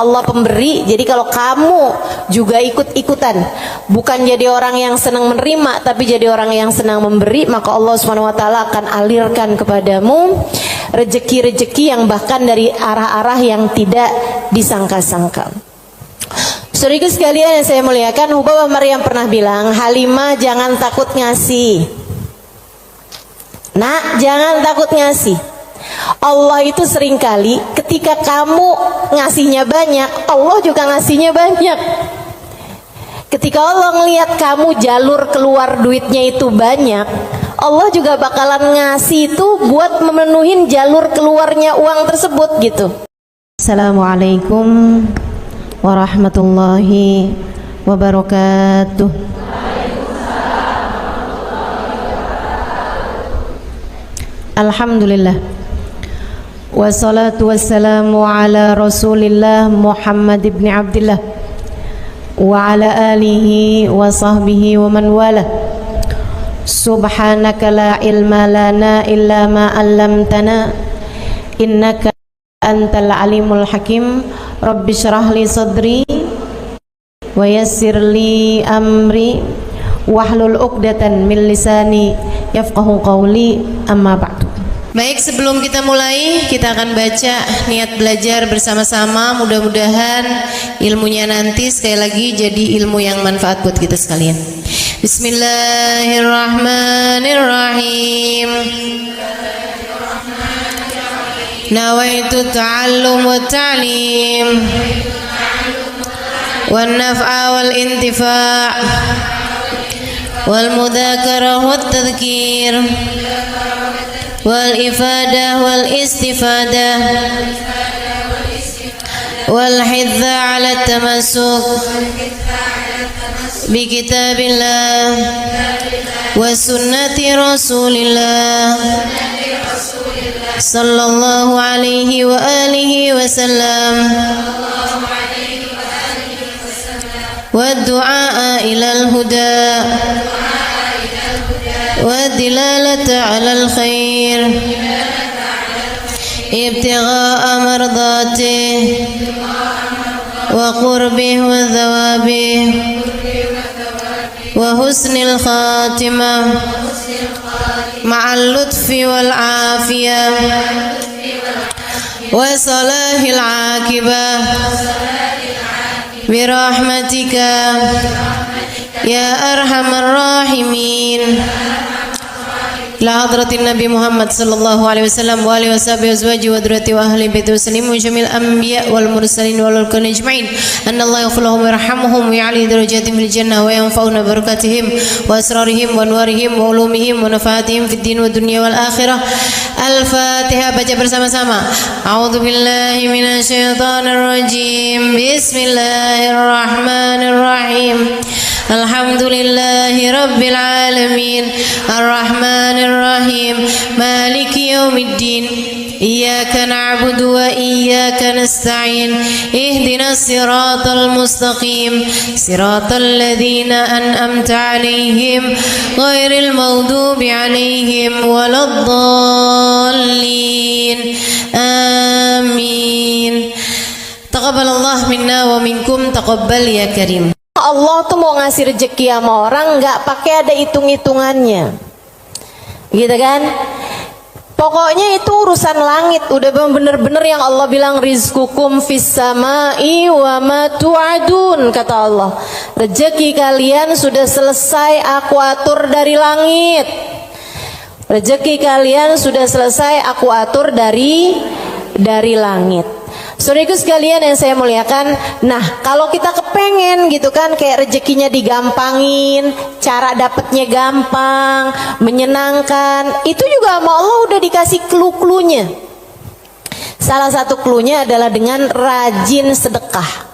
Allah pemberi. Jadi kalau kamu juga ikut-ikutan, bukan jadi orang yang senang menerima, tapi jadi orang yang senang memberi, maka Allah Subhanahu wa taala akan alirkan kepadamu rezeki-rezeki yang bahkan dari arah-arah yang tidak disangka-sangka. Saudaraku sekalian yang saya muliakan, Hubabah Maryam pernah bilang, Halimah jangan takut ngasih. Nak, jangan takut ngasih. Allah itu seringkali ketika kamu ngasihnya banyak, Allah juga ngasihnya banyak. Ketika Allah ngelihat kamu jalur keluar duitnya itu banyak, Allah juga bakalan ngasih itu buat memenuhin jalur keluarnya uang tersebut gitu. Assalamualaikum warahmatullahi wabarakatuh. Alhamdulillah, wassalatu wassalamu ala rasulillah Muhammad ibn Abdillah wa ala alihi wa sahbihi wa man wala. Subhanaka la ilma lana illa ma 'allamtana innaka antal alimul hakim. Rabbi shrah li sadri wa yassir li amri wahlul 'uqdatan min lisani yafqahu qawli, amma ba'du. Baik, sebelum kita mulai, kita akan baca niat belajar bersama-sama. Mudah-mudahan ilmunya nanti sekali lagi jadi ilmu yang manfaat buat kita sekalian. Bismillahirrahmanirrahim. Nawaitu ta'allum wa ta'lim wan naf'a wal intifa' wal mudzakarah wat tadhkir wal ifadah wal istifadah wal hidza ala tamassuk bi kitabillah wa sunnati rasulillah sallallahu alaihi wa alihi wasallam wa du'a ilal huda والدلالة على الخير ابتغاء مرضاته وقربه وثوابه وحسن الخاتمة مع اللطف والعافية وصلاح العاقبة برحمتك يا أرحم الراحمين. La hadratin Nabi Muhammad sallallahu alaihi wasallam wa alihi washabihi wazwaji wa dhurriyyati wa ahli baiti wasallimu jamil anbiya wal mursalin wal ulqan ajma'in. Anna Allah yaghfiruhum wa yarhamuhum wa ya'li darajatihim fil jannah wa yanfa'una barakatihim wa asrarihim wa anwarihim wa ulumihim wa nafaatihim fid din wa dunya wal akhirah. Al-Fatihah, baca bersama-sama. A'udzu billahi minasy syaithanir rajim. Bismillahirrahmanirrahim. Alhamdulillahi rabbil alamin. Ar-Rahmanir Rahim. Maliki yaumiddin. Iyyaka na'budu wa iyyaka nasta'in. Ihdinas siratal mustaqim. Siratal ladzina an'amta 'alaihim ghairil maghdubi 'alaihim waladdallin. Amin. Taqabbalallahu minna wa minkum, taqabbal ya karim. Allah tuh mau ngasih rezeki sama orang nggak pakai ada hitung-hitungannya, gitu kan? Pokoknya itu urusan langit, udah bener-bener yang Allah bilang rizqukum fis samai wa ma tu'adun, kata Allah. Rezeki kalian sudah selesai aku atur dari langit. Rezeki kalian sudah selesai aku atur dari langit. Saudaraku sekalian yang saya muliakan, nah kalau kita kepengen gitu kan kayak rezekinya digampangin, cara dapatnya gampang, menyenangkan, itu juga sama Allah udah dikasih clue-cluenya. Salah satu cluenya adalah dengan rajin sedekah.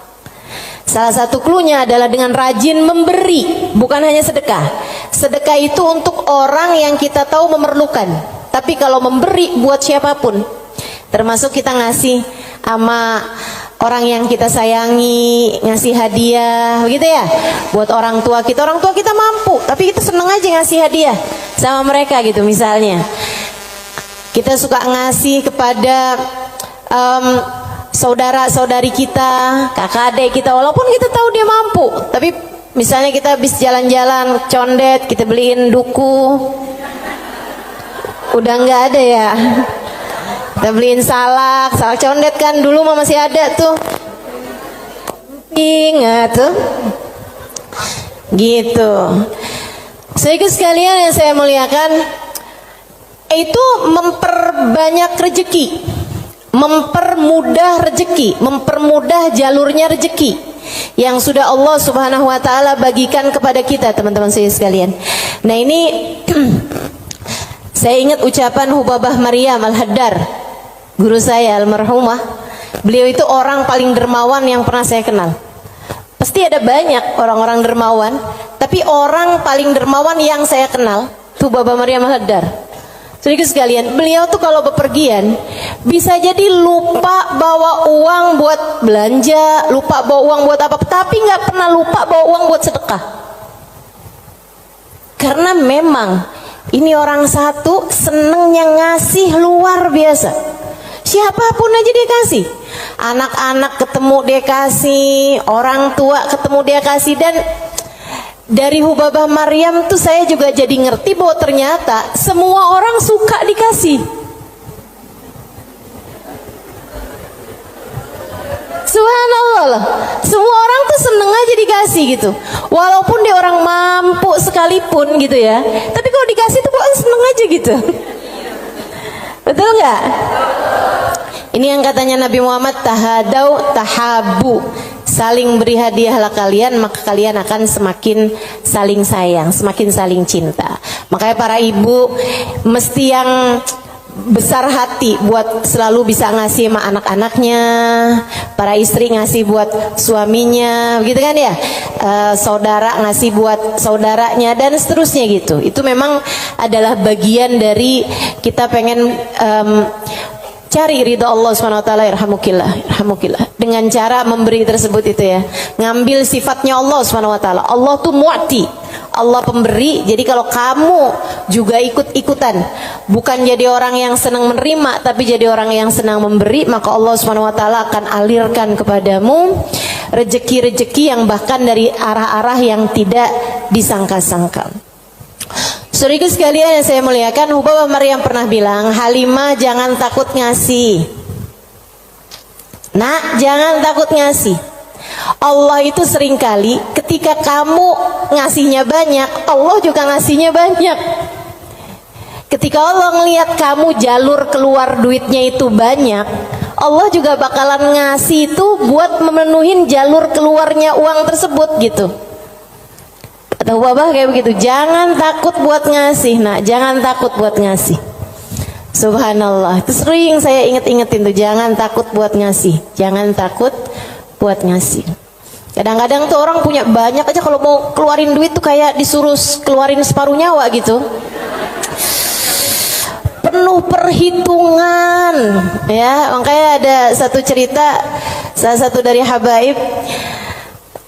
Salah satu cluenya adalah dengan rajin memberi, bukan hanya sedekah. Sedekah itu untuk orang yang kita tahu memerlukan, tapi kalau memberi buat siapapun, termasuk kita ngasih sama orang yang kita sayangi, ngasih hadiah, begitu ya. Buat orang tua kita mampu, tapi kita seneng aja ngasih hadiah sama mereka gitu. Misalnya kita suka ngasih kepada saudara-saudari kita, kakak adik kita, walaupun kita tahu dia mampu, tapi misalnya kita habis jalan-jalan condet, kita beliin duku, udah nggak ada ya. Kita beliin salak condet kan, dulu mah masih ada tuh. Ingat tuh. Gitu. Saudara sekalian yang saya muliakan, itu memperbanyak rezeki, mempermudah rezeki, mempermudah jalurnya rezeki yang sudah Allah Subhanahu wa taala bagikan kepada kita, teman-teman saya sekalian. Nah, ini saya ingat ucapan Hubabah Maryam Al-Haddar, guru saya almarhumah. Beliau itu orang paling dermawan yang pernah saya kenal. Pasti ada banyak orang-orang dermawan, tapi orang paling dermawan yang saya kenal Hubabah Maryam Al-Haddar. Saudara sekalian, beliau tuh kalau bepergian bisa jadi lupa bawa uang buat belanja, lupa bawa uang buat apa, tapi nggak pernah lupa bawa uang buat sedekah. Karena memang ini orang satu senengnya ngasih luar biasa. Siapapun aja dia kasih. Anak-anak ketemu dia kasih, orang tua ketemu dia kasih. Dan dari Hubabah Maryam tuh saya juga jadi ngerti bahwa ternyata semua orang suka dikasih. Subhanallah loh. Semua orang tuh seneng aja dikasih gitu. Walaupun dia orang mampu sekalipun gitu ya, tapi kalau dikasih tuh kok seneng aja gitu. Betul nggak? Ini yang katanya Nabi Muhammad, tahadau tahabu, saling beri hadiahlah kalian, maka kalian akan semakin saling sayang, semakin saling cinta. Makanya para ibu mesti yang besar hati buat selalu bisa ngasih sama anak-anaknya, para istri ngasih buat suaminya, begitu kan ya, saudara ngasih buat saudaranya dan seterusnya gitu. Itu memang adalah bagian dari kita pengen cari ridha Allah SWT. Irhamukillah dengan cara memberi tersebut itu ya, ngambil sifatnya Allah SWT. Allah tuh mu'ti, Allah pemberi. Jadi kalau kamu juga ikut-ikutan, bukan jadi orang yang senang menerima, tapi jadi orang yang senang memberi, maka Allah SWT akan alirkan kepadamu rezeki-rezeki yang bahkan dari arah-arah yang tidak disangka-sangka. Saudara sekalian yang saya muliakan, Hubabah Maryam pernah bilang, Halimah jangan takut ngasih. Nak, jangan takut ngasih. Allah itu seringkali ketika kamu ngasihnya banyak, Allah juga ngasihnya banyak. Ketika Allah ngelihat kamu jalur keluar duitnya itu banyak, Allah juga bakalan ngasih itu buat memenuhin jalur keluarnya uang tersebut gitu. Atau Hubabah kayak begitu, jangan takut buat ngasih, nak, jangan takut buat ngasih. Subhanallah, itu sering saya inget-ingetin tuh, jangan takut buat ngasih, jangan takut buat ngasih. Kadang-kadang tuh orang punya banyak aja, kalau mau keluarin duit tuh kayak disuruh keluarin separuh nyawa gitu, penuh perhitungan ya. Makanya ada satu cerita, salah satu dari habaib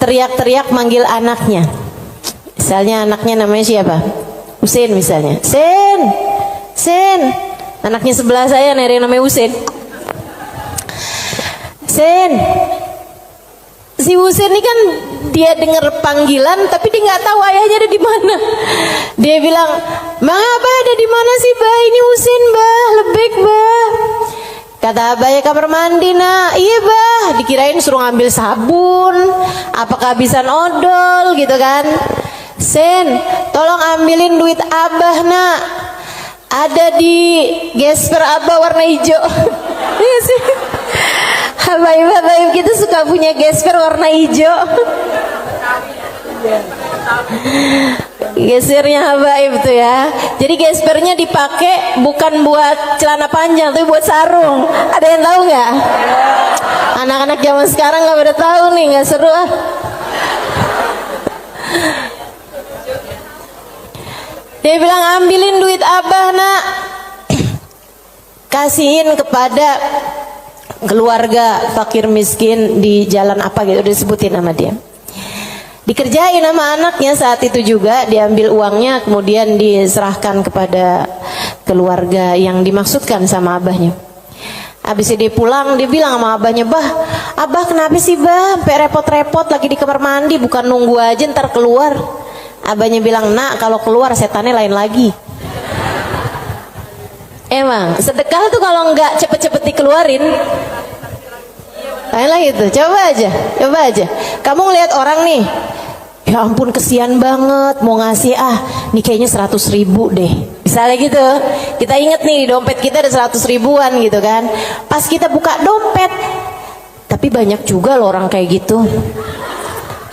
teriak-teriak manggil anaknya. Misalnya anaknya namanya siapa? Husein misalnya. Sen, Sen. Anaknya sebelah saya ada yang namanya Husein. Sen. Si Husein ini kan dia dengar panggilan tapi dia nggak tahu ayahnya ada di mana. Dia bilang, "Bang, Abah ada di mana sih, Bah? Ini Husein, Bah. Lebek, Bah." Kata abahnya, kamar mandi, nak. Iya, Bah. Dikirain suruh ngambil sabun, apa kehabisan odol gitu kan. Sen, tolong ambilin duit Abah, nak. Ada di gesper Abah warna hijau. Iya sih. Habaib-habaib kita suka punya gesper warna hijau. Gesernya habaib tuh ya. Jadi gespernya dipakai bukan buat celana panjang, tapi buat sarung. Ada yang tahu nggak? Anak-anak zaman sekarang nggak pada tahu nih, nggak seru ah. Dia bilang, ambilin duit Abah, nak. Kasihin kepada keluarga fakir miskin di jalan apa gitu, udah disebutin nama dia. Dikerjain sama anaknya saat itu juga, diambil uangnya kemudian diserahkan kepada keluarga yang dimaksudkan sama abahnya. Habis dia pulang, dia bilang sama abahnya, "Bah, abah kenapa sih bah sampai repot-repot lagi di kamar mandi, bukan nunggu aja ntar keluar." Abahnya bilang, "Nak, kalau keluar setannya lain lagi." Emang sedekah tuh kalau nggak cepet-cepet dikeluarin lain lagi tuh. Coba aja kamu ngeliat orang nih, ya ampun kesian banget, mau ngasih nih kayaknya 100.000 deh misalnya gitu. Kita inget nih di dompet kita ada 100 ribuan gitu kan, pas kita buka dompet, tapi banyak juga loh orang kayak gitu,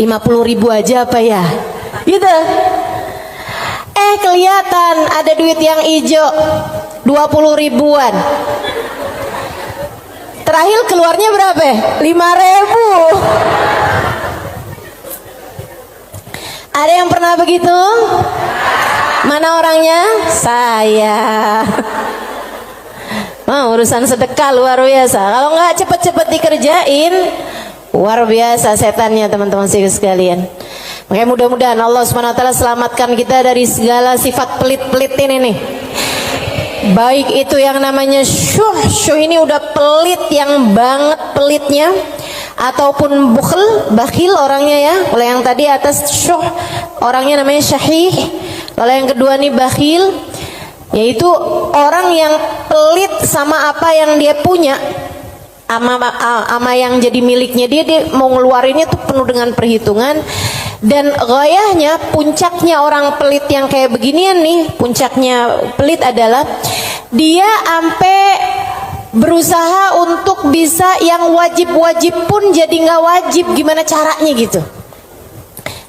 50.000 aja apa ya gitu. Kelihatan ada duit yang hijau 20 ribuan, terakhir keluarnya berapa? 5.000. Ada yang pernah begitu? Mana orangnya? Saya. Urusan sedekah luar biasa. Kalau nggak cepet-cepet dikerjain, luar biasa setannya teman-teman sekalian. Makanya mudah-mudahan Allah Subhanahu wa taala selamatkan kita dari segala sifat pelit-pelit ini nih. Baik itu yang namanya syuh ini udah pelit yang banget pelitnya, ataupun bakhil orangnya ya. Kalau yang tadi atas syuh orangnya namanya syahih. Kalau yang kedua nih bakhil, yaitu orang yang pelit sama apa yang dia punya, ama yang jadi miliknya dia mau ngeluarinnya tuh penuh dengan perhitungan. Dan gayahnya, puncaknya orang pelit yang kayak beginian nih, puncaknya pelit adalah dia sampai berusaha untuk bisa yang wajib-wajib pun jadi nggak wajib. Gimana caranya gitu?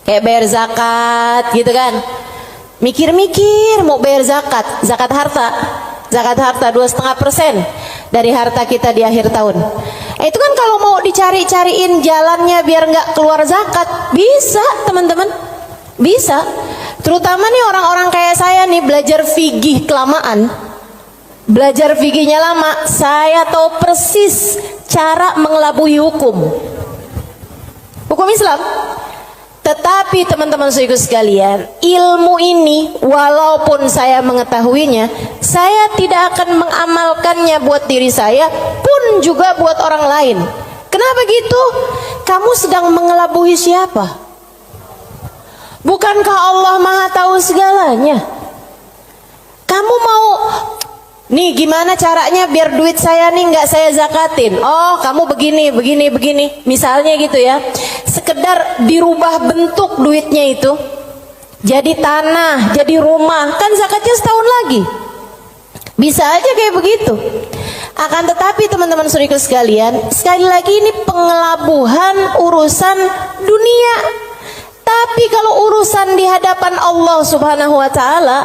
Kayak bayar zakat gitu kan, mikir-mikir mau bayar zakat harta 2,5% dari harta kita di akhir tahun. Itu kan kalau mau dicari-cariin jalannya biar nggak keluar zakat, bisa teman-teman, bisa. Terutama nih orang-orang kayak saya nih, belajar fikih kelamaan, belajar fikihnya lama, saya tahu persis cara mengelabui hukum Islam. Tetapi teman-teman saudaraku sekalian, ilmu ini walaupun saya mengetahuinya, saya tidak akan mengamalkannya buat diri saya pun juga buat orang lain. Kenapa gitu? Kamu sedang mengelabui siapa? Bukankah Allah Maha tahu segalanya? Kamu mau nih gimana caranya biar duit saya nih nggak saya zakatin? Oh, kamu begini, misalnya gitu ya. Sekedar dirubah bentuk duitnya itu, jadi tanah, jadi rumah, kan zakatnya setahun lagi. Bisa aja kayak begitu. Akan tetapi teman-teman saudaraku sekalian, sekali lagi ini pengelabuhan urusan dunia. Tapi kalau urusan di hadapan Allah Subhanahu wa taala,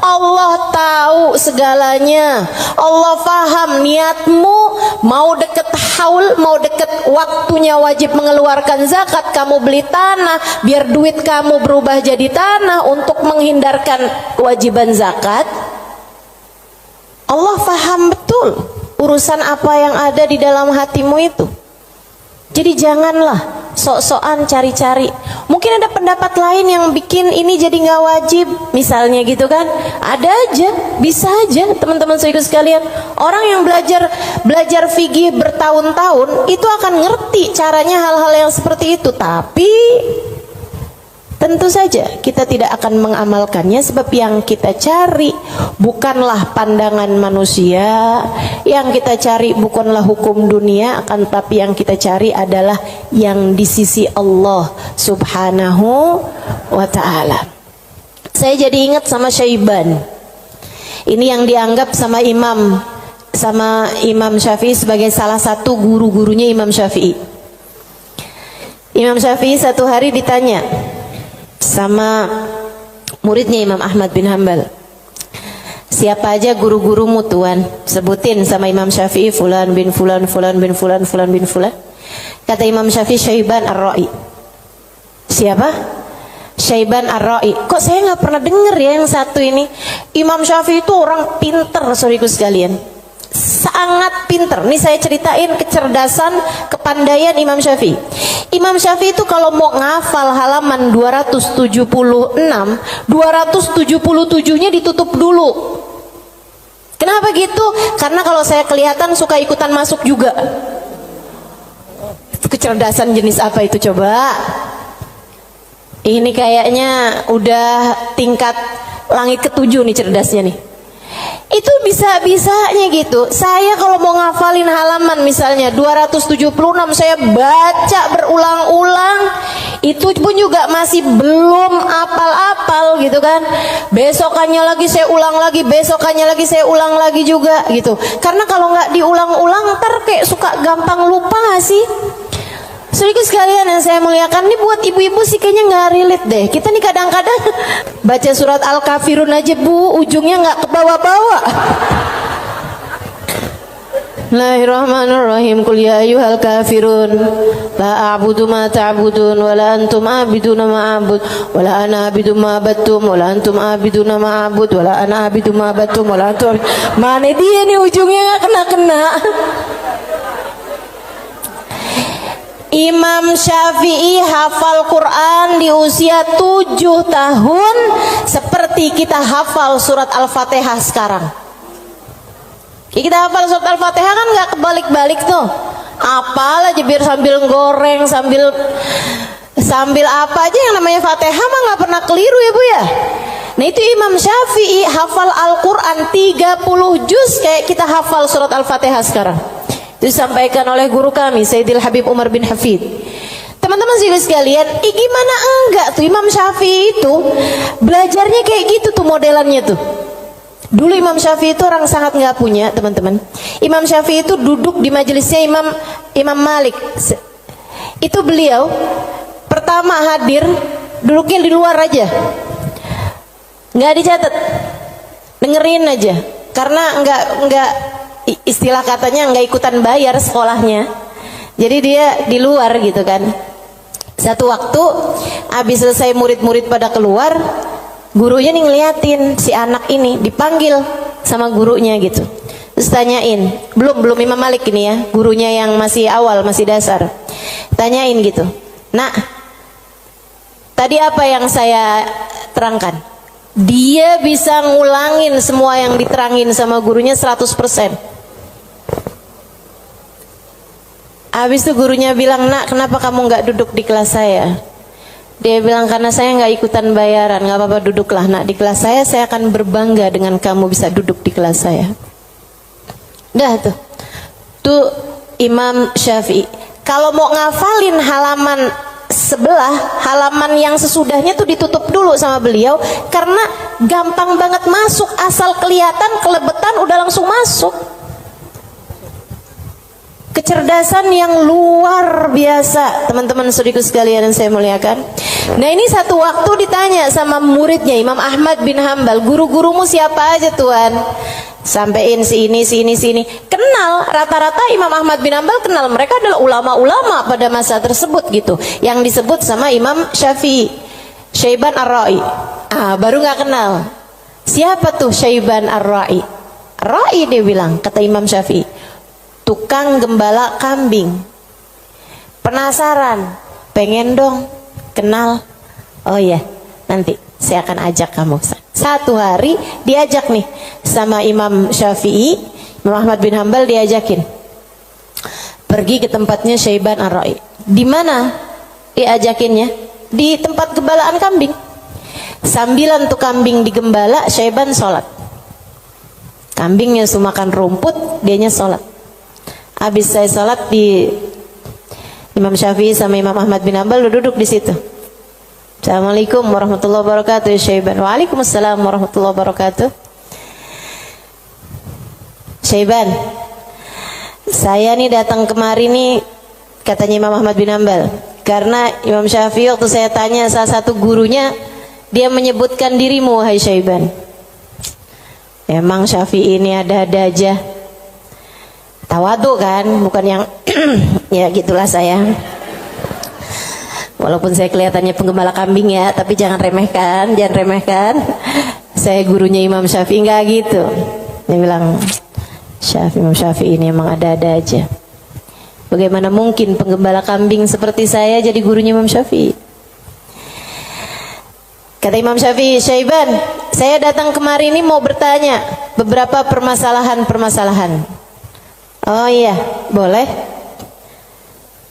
Allah tahu segalanya. Allah paham niatmu, mau deket haul, mau deket waktunya wajib mengeluarkan zakat, kamu beli tanah biar duit kamu berubah jadi tanah untuk menghindarkan kewajiban zakat. Allah paham betul urusan apa yang ada di dalam hatimu itu. Jadi janganlah sok-sokan cari-cari. Mungkin ada pendapat lain yang bikin ini jadi nggak wajib, misalnya gitu kan. Ada aja, bisa aja teman-teman saudara sekalian. Orang yang belajar fikih bertahun-tahun itu akan ngerti caranya hal-hal yang seperti itu. Tapi tentu saja kita tidak akan mengamalkannya, sebab yang kita cari bukanlah pandangan manusia, yang kita cari bukanlah hukum dunia, akan tetapi yang kita cari adalah yang di sisi Allah Subhanahu wa ta'ala. Saya jadi ingat sama Syaiban. Ini yang dianggap sama Imam Syafi'i sebagai salah satu guru-gurunya Imam Syafi'i. Imam Syafi'i satu hari ditanya sama muridnya Imam Ahmad bin Hanbal, siapa aja guru-gurumu tuan? Sebutin sama Imam Syafi'i, fulan bin fulan, fulan bin fulan, fulan bin fulan. Kata Imam Syafi'i, Syaiban Ar-Ra'i. Siapa? Syaiban Ar-Ra'i. Kok saya nggak pernah dengar ya yang satu ini? Imam Syafi'i itu orang pinter, saudaraku sekalian, sangat pinter. Nih saya ceritain kecerdasan, kepandaian Imam Syafi'i. Imam Syafi'i itu kalau mau ngafal halaman 276, 277-nya ditutup dulu. Kenapa gitu? Karena kalau saya kelihatan suka ikutan masuk juga. Kecerdasan jenis apa itu coba? Ini kayaknya udah tingkat langit ke-7 nih cerdasnya nih. Itu bisa-bisanya gitu. Saya kalau mau ngafalin halaman misalnya 276, saya baca berulang-ulang, itu pun juga masih belum apal-apal gitu kan. Besokannya lagi saya ulang lagi, besokannya lagi saya ulang lagi juga gitu. Karena kalau nggak diulang-ulang ntar kayak suka gampang lupa nggak sih? Saudaraku sekalian yang saya muliakan, ini buat ibu-ibu sih kayaknya nggak relate deh. Kita nih kadang-kadang baca surat Al-Kafirun aja bu, ujungnya nggak ke bawah-bawah. Bismillahirrahmanirrahim. Qul ya ayyuhal kafirun la a'budu ma ta'budun wa la antum a'biduna ma a'bud wa la ana a'budu ma abattum wa la antum a'biduna ma a'bud wa la ana a'budu ma abattum wa la antum. Mana dia nih ujungnya nggak kena-kena. Imam Syafi'i hafal Quran di usia 7 tahun seperti kita hafal surat Al-Fatihah sekarang. Kita hafal surat Al-Fatihah kan nggak kebalik-balik tuh. Apal aja biar sambil goreng, sambil apa aja yang namanya Fatihah mah nggak pernah keliru ya bu ya. Nah itu Imam Syafi'i hafal Al-Quran 30 juz kayak kita hafal surat Al-Fatihah sekarang. Disampaikan oleh guru kami Sayyidil Habib Umar bin Hafid. Teman-teman sekalian, gimana enggak tuh Imam Syafi'i itu belajarnya kayak gitu tuh modelannya tuh. Dulu Imam Syafi'i itu orang sangat nggak punya teman-teman. Imam Syafi'i itu duduk di majelisnya Imam Malik. Itu beliau pertama hadir duduknya di luar aja, nggak dicatat, dengerin aja. Karena nggak istilah katanya nggak ikutan bayar sekolahnya, jadi dia di luar gitu kan. Satu waktu habis selesai murid-murid pada keluar, gurunya nih ngeliatin si anak ini dipanggil sama gurunya gitu. Terus tanyain, belum Imam Malik ini ya, gurunya yang masih awal, masih dasar. Tanyain gitu, nak, tadi apa yang saya terangkan? Dia bisa ngulangin semua yang diterangin sama gurunya 100%. Habis itu gurunya bilang, nak kenapa kamu nggak duduk di kelas saya? Dia bilang, karena saya nggak ikutan bayaran. Nggak apa-apa, duduklah nak di kelas saya akan berbangga dengan kamu bisa duduk di kelas saya. Dah tuh Imam Syafi'i. Kalau mau ngafalin halaman sebelah, halaman yang sesudahnya tuh ditutup dulu sama beliau, karena gampang banget masuk, asal kelihatan kelebetan udah langsung masuk. Kecerdasan yang luar biasa teman-teman saudaraku sekalian yang saya muliakan. Nah ini satu waktu ditanya sama muridnya Imam Ahmad bin Hambal, guru-gurumu siapa aja tuan? Sampein si ini. Kenal, rata-rata Imam Ahmad bin Hambal kenal, mereka adalah ulama-ulama pada masa tersebut gitu, yang disebut sama Imam Syafi'i, Syaiban Ar-Ra'i. Baru nggak kenal. Siapa tuh Syaiban Ar-Ra'i? Ra'i dia bilang, kata Imam Syafi'i, tukang gembala kambing. Penasaran, pengen dong kenal. Oh ya, nanti saya akan ajak kamu. Satu hari diajak nih sama Imam Syafi'i, Imam Ahmad bin Hambal diajakin pergi ke tempatnya Syaiban Ar-Ra'i. Di mana diajakinnya? Di tempat gembalaan kambing. Sambilan tuh kambing digembala, Syaiban sholat. Kambingnya semua makan rumput, dianya sholat. Habis saya sholat, di Imam Syafi'i sama Imam Ahmad bin Hambal duduk di situ. Assalamualaikum warahmatullahi wabarakatuh ya Syaiban. Waalaikumsalam warahmatullahi wabarakatuh. Syaiban, saya nih datang kemari nih, katanya Imam Ahmad bin Hambal, karena Imam Syafi'i waktu saya tanya salah satu gurunya, dia menyebutkan dirimu wahai Syaiban. Emang Syafi'i ini ada-ada aja. Tawadu kan, bukan yang ya gitulah saya. Walaupun saya kelihatannya penggembala kambing ya, tapi jangan remehkan. Saya gurunya Imam Syafi'i, enggak gitu. Dia bilang, Imam Syafi'i ini emang ada-ada aja. Bagaimana mungkin penggembala kambing seperti saya jadi gurunya Imam Syafi'i? Kata Imam Syafi'i, Syaiban, Saya datang kemari ini mau bertanya beberapa permasalahan. Oh iya, boleh.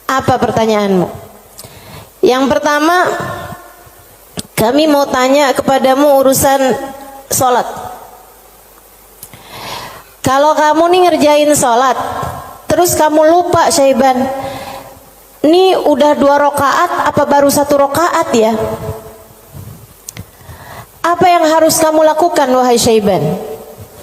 Apa pertanyaanmu? Yang pertama, kami mau tanya kepadamu urusan sholat. Kalau kamu nih ngerjain sholat, terus kamu lupa Syaiban, ini udah 2 rakaat apa baru 1 rakaat ya? Apa yang harus kamu lakukan wahai Syaiban?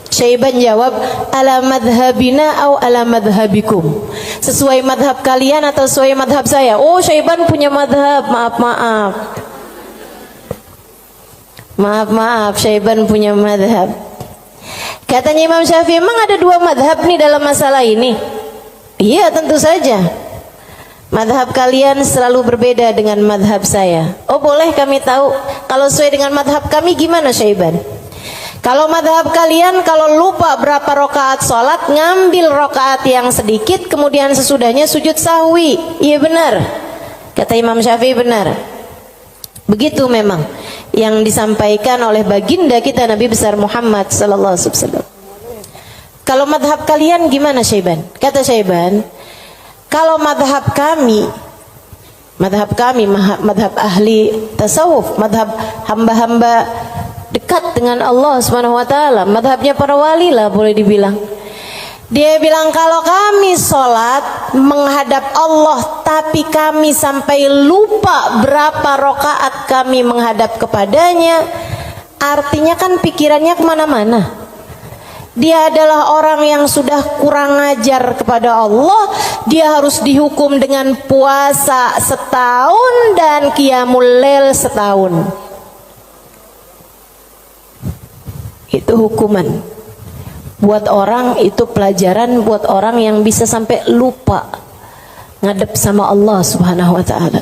Syaiban jawab, ala madhabina au ala madhabikum. Sesuai madhab kalian atau sesuai madhab saya? Oh, Syaiban punya madhab, maaf, Syaiban punya madhab. Katanya Imam Syafi'i, emang ada 2 madhab nih dalam masalah ini? Iya, tentu saja. Madhab kalian selalu berbeda dengan madhab saya. Oh, boleh kami tahu kalau sesuai dengan madhab kami gimana Syaiban? Kalau madhab kalian, kalau lupa berapa rakaat sholat, ngambil rakaat yang sedikit, kemudian sesudahnya sujud sahwi. Iya benar, kata Imam Syafi'i, benar. Begitu memang yang disampaikan oleh baginda kita Nabi besar Muhammad sallallahu alaihi wasallam. Kalau madhab kalian gimana Syaiban? Kata Syaiban, kalau madhab kami, madhab ahli tasawuf, madhab hamba-hamba dekat dengan Allah Subhanahu wa taala, madhabnya para wali lah boleh dibilang. Dia bilang kalau kami sholat menghadap Allah tapi kami sampai lupa berapa rakaat kami menghadap kepadanya, artinya kan pikirannya kemana-mana. Dia adalah orang yang sudah kurang ajar kepada Allah. Dia harus dihukum dengan puasa setahun dan qiyamul lail setahun. Itu hukuman buat orang, itu pelajaran buat orang yang bisa sampai lupa ngadep sama Allah Subhanahu wa taala.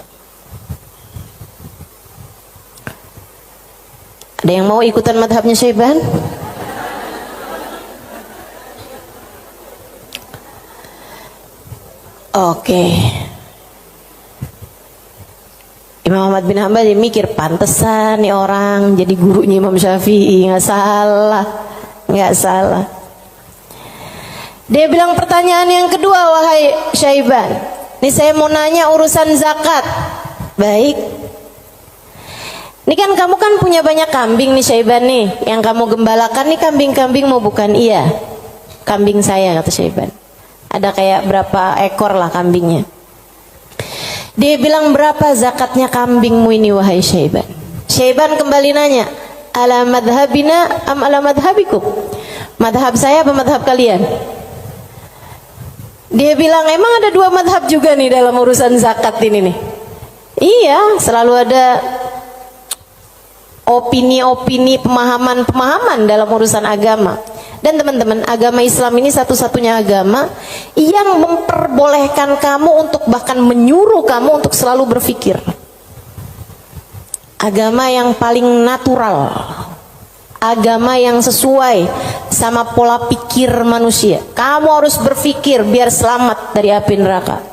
Ada yang mau ikutan madhabnya Syaiban? Oke. Imam Ahmad bin Hanbal dia mikir, pantesan nih orang jadi gurunya Imam Syafi'i. Nggak salah. Dia bilang pertanyaan yang kedua, wahai Syaiban, ini saya mau nanya urusan zakat. Baik. Ini kan kamu kan punya banyak kambing nih Syaiban nih. Yang kamu gembalakan nih kambing-kambing mau bukan? Iya, kambing saya, kata Syaiban. Ada kayak berapa ekor lah kambingnya. Dia bilang, berapa zakatnya kambingmu ini wahai Syaiban? Syaiban kembali nanya, ala madhabina am ala madhabikum? Madhab saya apa madhab kalian? Dia bilang, emang ada 2 madhab juga nih dalam urusan zakat ini nih? Iya, selalu ada opini-opini, pemahaman-pemahaman dalam urusan agama. Dan teman-teman, agama Islam ini satu-satunya agama yang memperbolehkan kamu untuk bahkan menyuruh kamu untuk selalu berpikir. Agama yang paling natural, agama yang sesuai sama pola pikir manusia. Kamu harus berpikir biar selamat dari api neraka.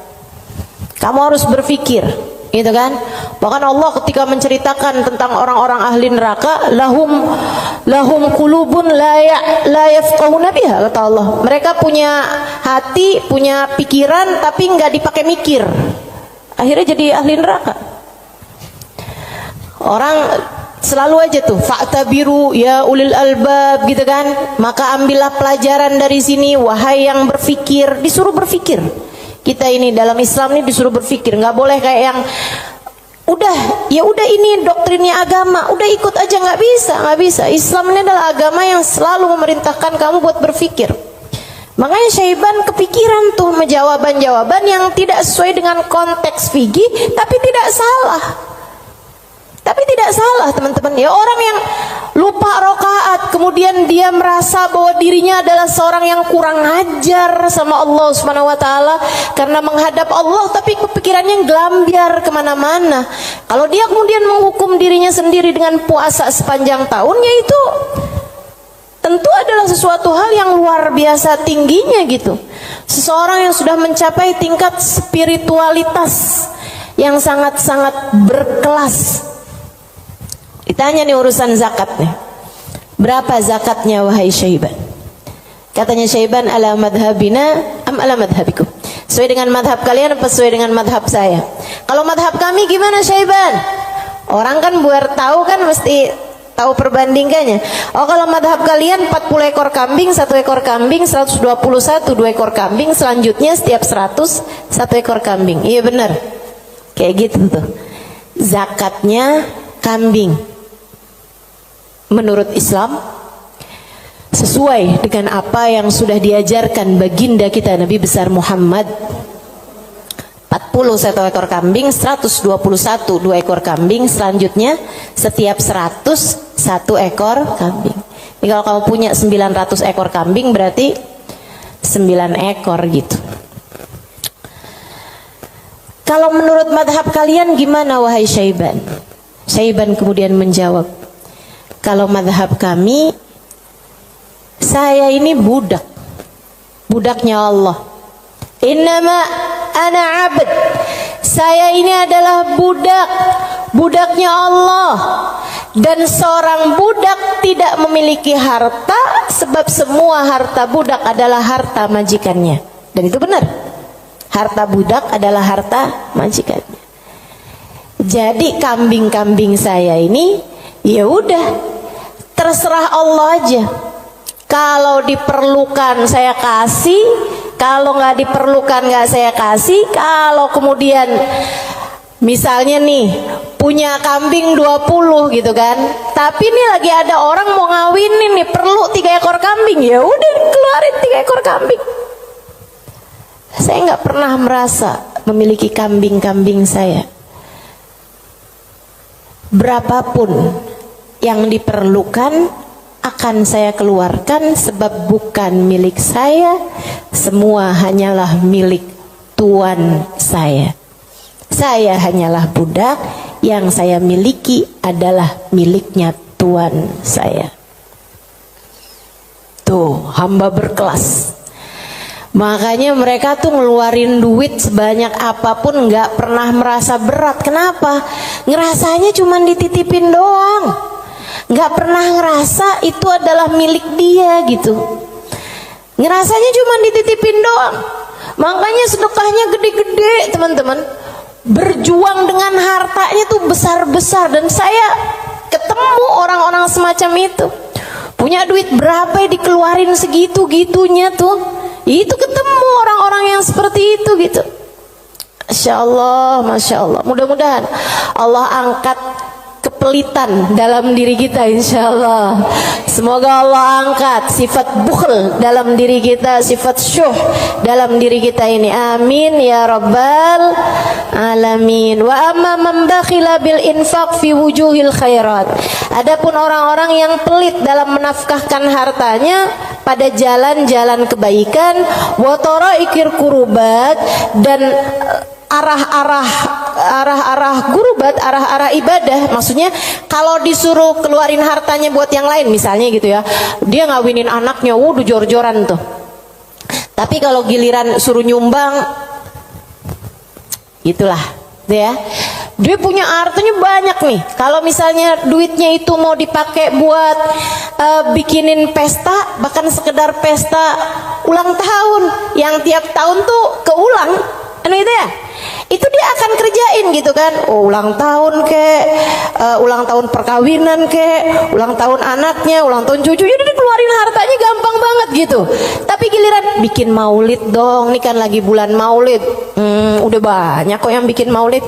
Kamu harus berpikir, gitu kan? Bahkan Allah ketika menceritakan tentang orang-orang ahli neraka, lahum qulubun la yafqahuna biha, kata Allah. Mereka punya hati, punya pikiran tapi nggak dipakai mikir. Akhirnya jadi ahli neraka. Orang selalu aja tuh fa'tabiru ya ulil albab, gitu kan? Maka ambillah pelajaran dari sini wahai yang berpikir. Disuruh berpikir. Kita ini dalam Islam ini disuruh berpikir, nggak boleh kayak yang udah ini doktrinnya agama, udah ikut aja, nggak bisa. Islam ini adalah agama yang selalu memerintahkan kamu buat berpikir. Makanya Syaiban kepikiran tuh jawaban-jawaban yang tidak sesuai dengan konteks fikih, tapi tidak salah. Teman-teman. Ya orang yang lupa rakaat, kemudian dia merasa bahwa dirinya adalah seorang yang kurang ajar sama Allah Subhanahu wa taala karena menghadap Allah, tapi kepikirannya gelambiar kemana-mana. Kalau dia kemudian menghukum dirinya sendiri dengan puasa sepanjang tahunnya, itu tentu adalah sesuatu hal yang luar biasa tingginya gitu. Seseorang yang sudah mencapai tingkat spiritualitas yang sangat-sangat berkelas. Ditanya nih urusan zakat nih. Berapa zakatnya wahai Syaiban? Katanya Syaiban, ala madhabina am ala madhabikum? Sesuai dengan madhab kalian apa sesuai dengan madhab saya? Kalau madhab kami gimana Syaiban? Orang kan buat tahu kan mesti tahu perbandingannya. Oh kalau madhab kalian 40 ekor kambing, 1 ekor kambing, 121, 2 ekor kambing, selanjutnya setiap 100, 1 ekor kambing. Iya benar. Kayak gitu tuh. Zakatnya kambing. Menurut Islam sesuai dengan apa yang sudah diajarkan baginda kita Nabi besar Muhammad. 40 1 ekor kambing, 121 2 ekor kambing, selanjutnya setiap 100 1 ekor kambing. Jadi kalau kamu punya 900 ekor kambing berarti 9 ekor gitu. Kalau menurut madhab kalian gimana wahai Syaiban? Syaiban kemudian menjawab, kalau madhab kami, saya ini budak, budaknya Allah. Innama ana abd, saya ini adalah budak, budaknya Allah. Dan seorang budak tidak memiliki harta, sebab semua harta budak adalah harta majikannya. Dan itu benar, harta budak adalah harta majikannya. Jadi kambing-kambing saya ini ya udah terserah Allah aja. Kalau diperlukan saya kasih, kalau nggak diperlukan nggak saya kasih. Kalau kemudian misalnya nih punya kambing 20 gitu kan, tapi nih lagi ada orang mau ngawinin nih perlu 3 ekor kambing, ya udah keluarin 3 ekor kambing. Saya nggak pernah merasa memiliki kambing-kambing saya. Berapapun yang diperlukan akan saya keluarkan, sebab bukan milik saya, semua hanyalah milik Tuan saya. Saya hanyalah budak, yang saya miliki adalah miliknya Tuan saya. Tuh, hamba berkelas. Makanya mereka tuh ngeluarin duit sebanyak apapun nggak pernah merasa berat. Kenapa? Ngerasanya cuma dititipin doang, nggak pernah ngerasa itu adalah milik dia gitu. Ngerasanya cuma dititipin doang. Makanya sedekahnya gede-gede teman-teman. Berjuang dengan hartanya tuh besar-besar. Dan saya ketemu orang-orang semacam itu. Punya duit berapa ya dikeluarin segitu-gitunya tuh. Itu ketemu orang-orang yang seperti itu gitu. Masya Allah, Masya Allah. Mudah-mudahan Allah angkat kepelitan dalam diri kita, insya Allah. Semoga Allah angkat sifat bukhl dalam diri kita, sifat syuh dalam diri kita ini. Amin ya rabbal alamin. Wa amma man bakhila bil infaq fi wujuhil khairat. Adapun orang-orang yang pelit dalam menafkahkan hartanya pada jalan-jalan kebaikan, wa taraikir kurubat, dan arah-arah gurubat, arah-arah ibadah. Maksudnya kalau disuruh keluarin hartanya buat yang lain misalnya gitu ya, dia ngawinin anaknya, wuduh jor-joran tuh. Tapi kalau giliran suruh nyumbang, gitulah ya, dia punya hartanya banyak nih. Kalau misalnya duitnya itu mau dipakai buat bikinin pesta, bahkan sekedar pesta ulang tahun yang tiap tahun tuh keulang, itu ya, itu dia akan kerjain gitu kan. Oh, ulang tahun kek, ulang tahun perkawinan kek, ulang tahun anaknya, ulang tahun cucunya, dia keluarin hartanya gampang banget gitu. Tapi giliran bikin maulid dong, ini kan lagi bulan maulid, udah banyak kok yang bikin maulid.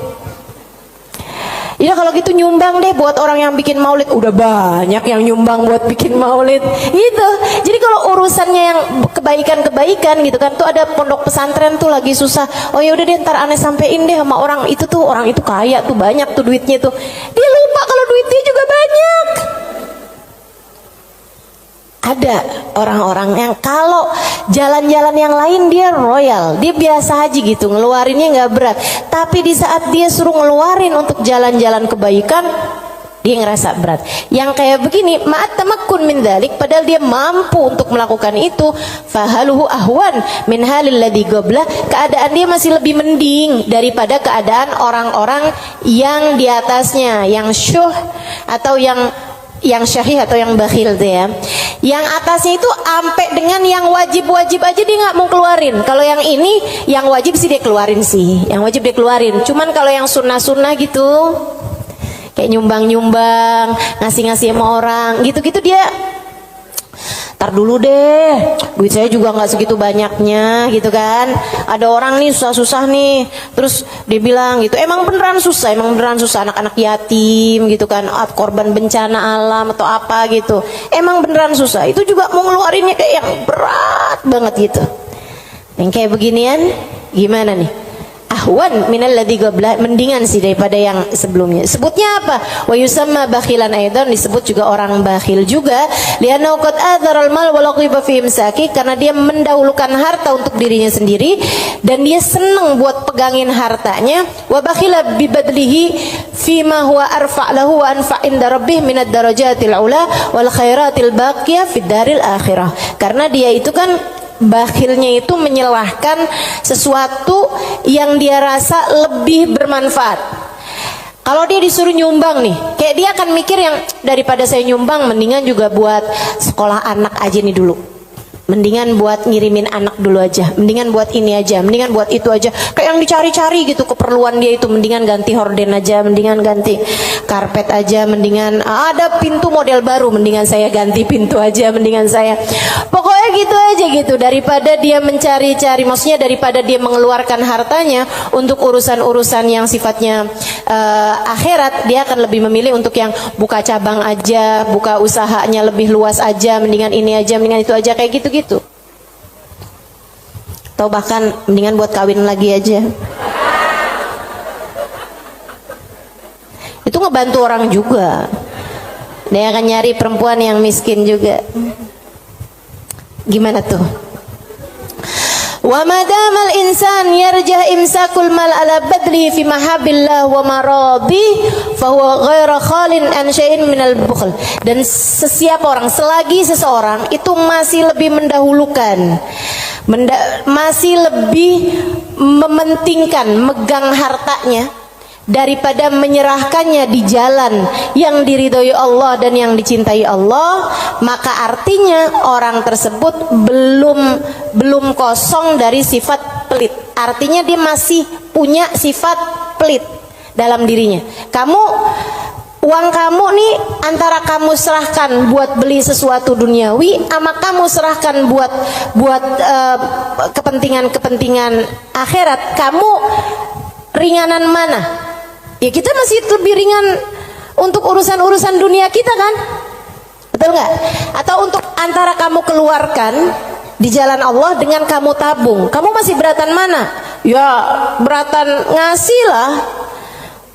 Ya kalau gitu nyumbang deh buat orang yang bikin maulid, udah banyak yang nyumbang buat bikin maulid gitu. Jadi kalau urusannya yang kebaikan-kebaikan gitu kan, tuh ada pondok pesantren tuh lagi susah, oh ya udah deh ntar aneh sampein deh sama orang itu tuh, orang itu kaya tuh, banyak tuh duitnya tuh. Dia lupa kalau duitnya juga banyak. Ada orang-orang yang kalau jalan-jalan yang lain dia royal, dia biasa aja gitu, ngeluarinnya nggak berat. Tapi di saat dia suruh ngeluarin untuk jalan-jalan kebaikan, dia ngerasa berat. Yang kayak begini, ma'at tamakkun min dzalik, padahal dia mampu untuk melakukan itu, fahaluhu ahwan min halil ladzi qabla, keadaan dia masih lebih mending daripada keadaan orang-orang yang di atasnya, yang syuh atau yang yang syahih atau yang bakhil tuh ya. Yang atasnya itu sampai dengan yang wajib-wajib aja dia nggak mau keluarin. Kalau yang ini yang wajib sih dia keluarin sih. Yang wajib dia keluarin. Cuman kalau yang sunnah-sunnah gitu, kayak nyumbang-nyumbang, ngasih-ngasih sama orang, gitu-gitu dia tar dulu deh, duit saya juga nggak segitu banyaknya gitu kan. Ada orang nih susah-susah nih, terus dia bilang gitu, emang beneran susah anak-anak yatim gitu kan, korban bencana alam atau apa gitu, emang beneran susah. Itu juga mau ngeluarinnya kayak yang berat banget gitu. Yang kayak beginian gimana nih? Ahwan minal ladzi qabla, mendingan sih daripada yang sebelumnya. Sebutnya apa? Wa yusamma bakhilan aidan, disebut juga orang bakhil juga. Lianna qad adharal mal wa laqiba fi imsaki, karena dia mendahulukan harta untuk dirinya sendiri dan dia senang buat pegangin hartanya. Wa bakhila bi badlihi fi ma huwa arfa' lahu wa anfa' inda rabbih minad darajatil ula wal khairatil baqiyah fid daril akhirah. Karena dia itu kan bakhilnya itu menyelahkan sesuatu yang dia rasa lebih bermanfaat. Kalau dia disuruh nyumbang nih, kayak dia akan mikir yang daripada saya nyumbang, mendingan juga buat sekolah anak aja nih dulu. Mendingan buat ngirimin anak dulu aja, mendingan buat ini aja, mendingan buat itu aja. Kayak yang dicari-cari gitu keperluan dia itu, mendingan ganti horden aja, mendingan ganti karpet aja, mendingan ada pintu model baru, mendingan saya ganti pintu aja, mendingan saya. Pokoknya gitu aja gitu, daripada dia mencari-cari, maksudnya daripada dia mengeluarkan hartanya untuk urusan-urusan yang sifatnya akhirat, dia akan lebih memilih untuk yang buka cabang aja, buka usahanya lebih luas aja, mendingan ini aja, mendingan itu aja, kayak gitu-gitu. Atau bahkan mendingan buat kawin lagi aja. Itu ngebantu orang juga. Dia akan nyari perempuan yang miskin juga. Gimana tuh? Wa madamal insan yarjah imsakul mal ala badli fi mahabillah wa maradi fa huwa ghairu khalin an syai'in minal bukhl. Dan sesiapa orang, selagi seseorang itu masih lebih mendahulukan, masih lebih mementingkan megang hartanya daripada menyerahkannya di jalan yang diridhoi Allah dan yang dicintai Allah, maka artinya orang tersebut belum kosong dari sifat pelit. Artinya dia masih punya sifat pelit dalam dirinya. Uang kamu nih antara kamu serahkan buat beli sesuatu duniawi, sama kamu serahkan buat kepentingan akhirat, kamu ringanan mana? Ya kita masih lebih ringan untuk urusan-urusan dunia kita kan? Betul nggak? Atau untuk antara kamu keluarkan di jalan Allah dengan kamu tabung, kamu masih beratan mana? Ya beratan ngasih lah.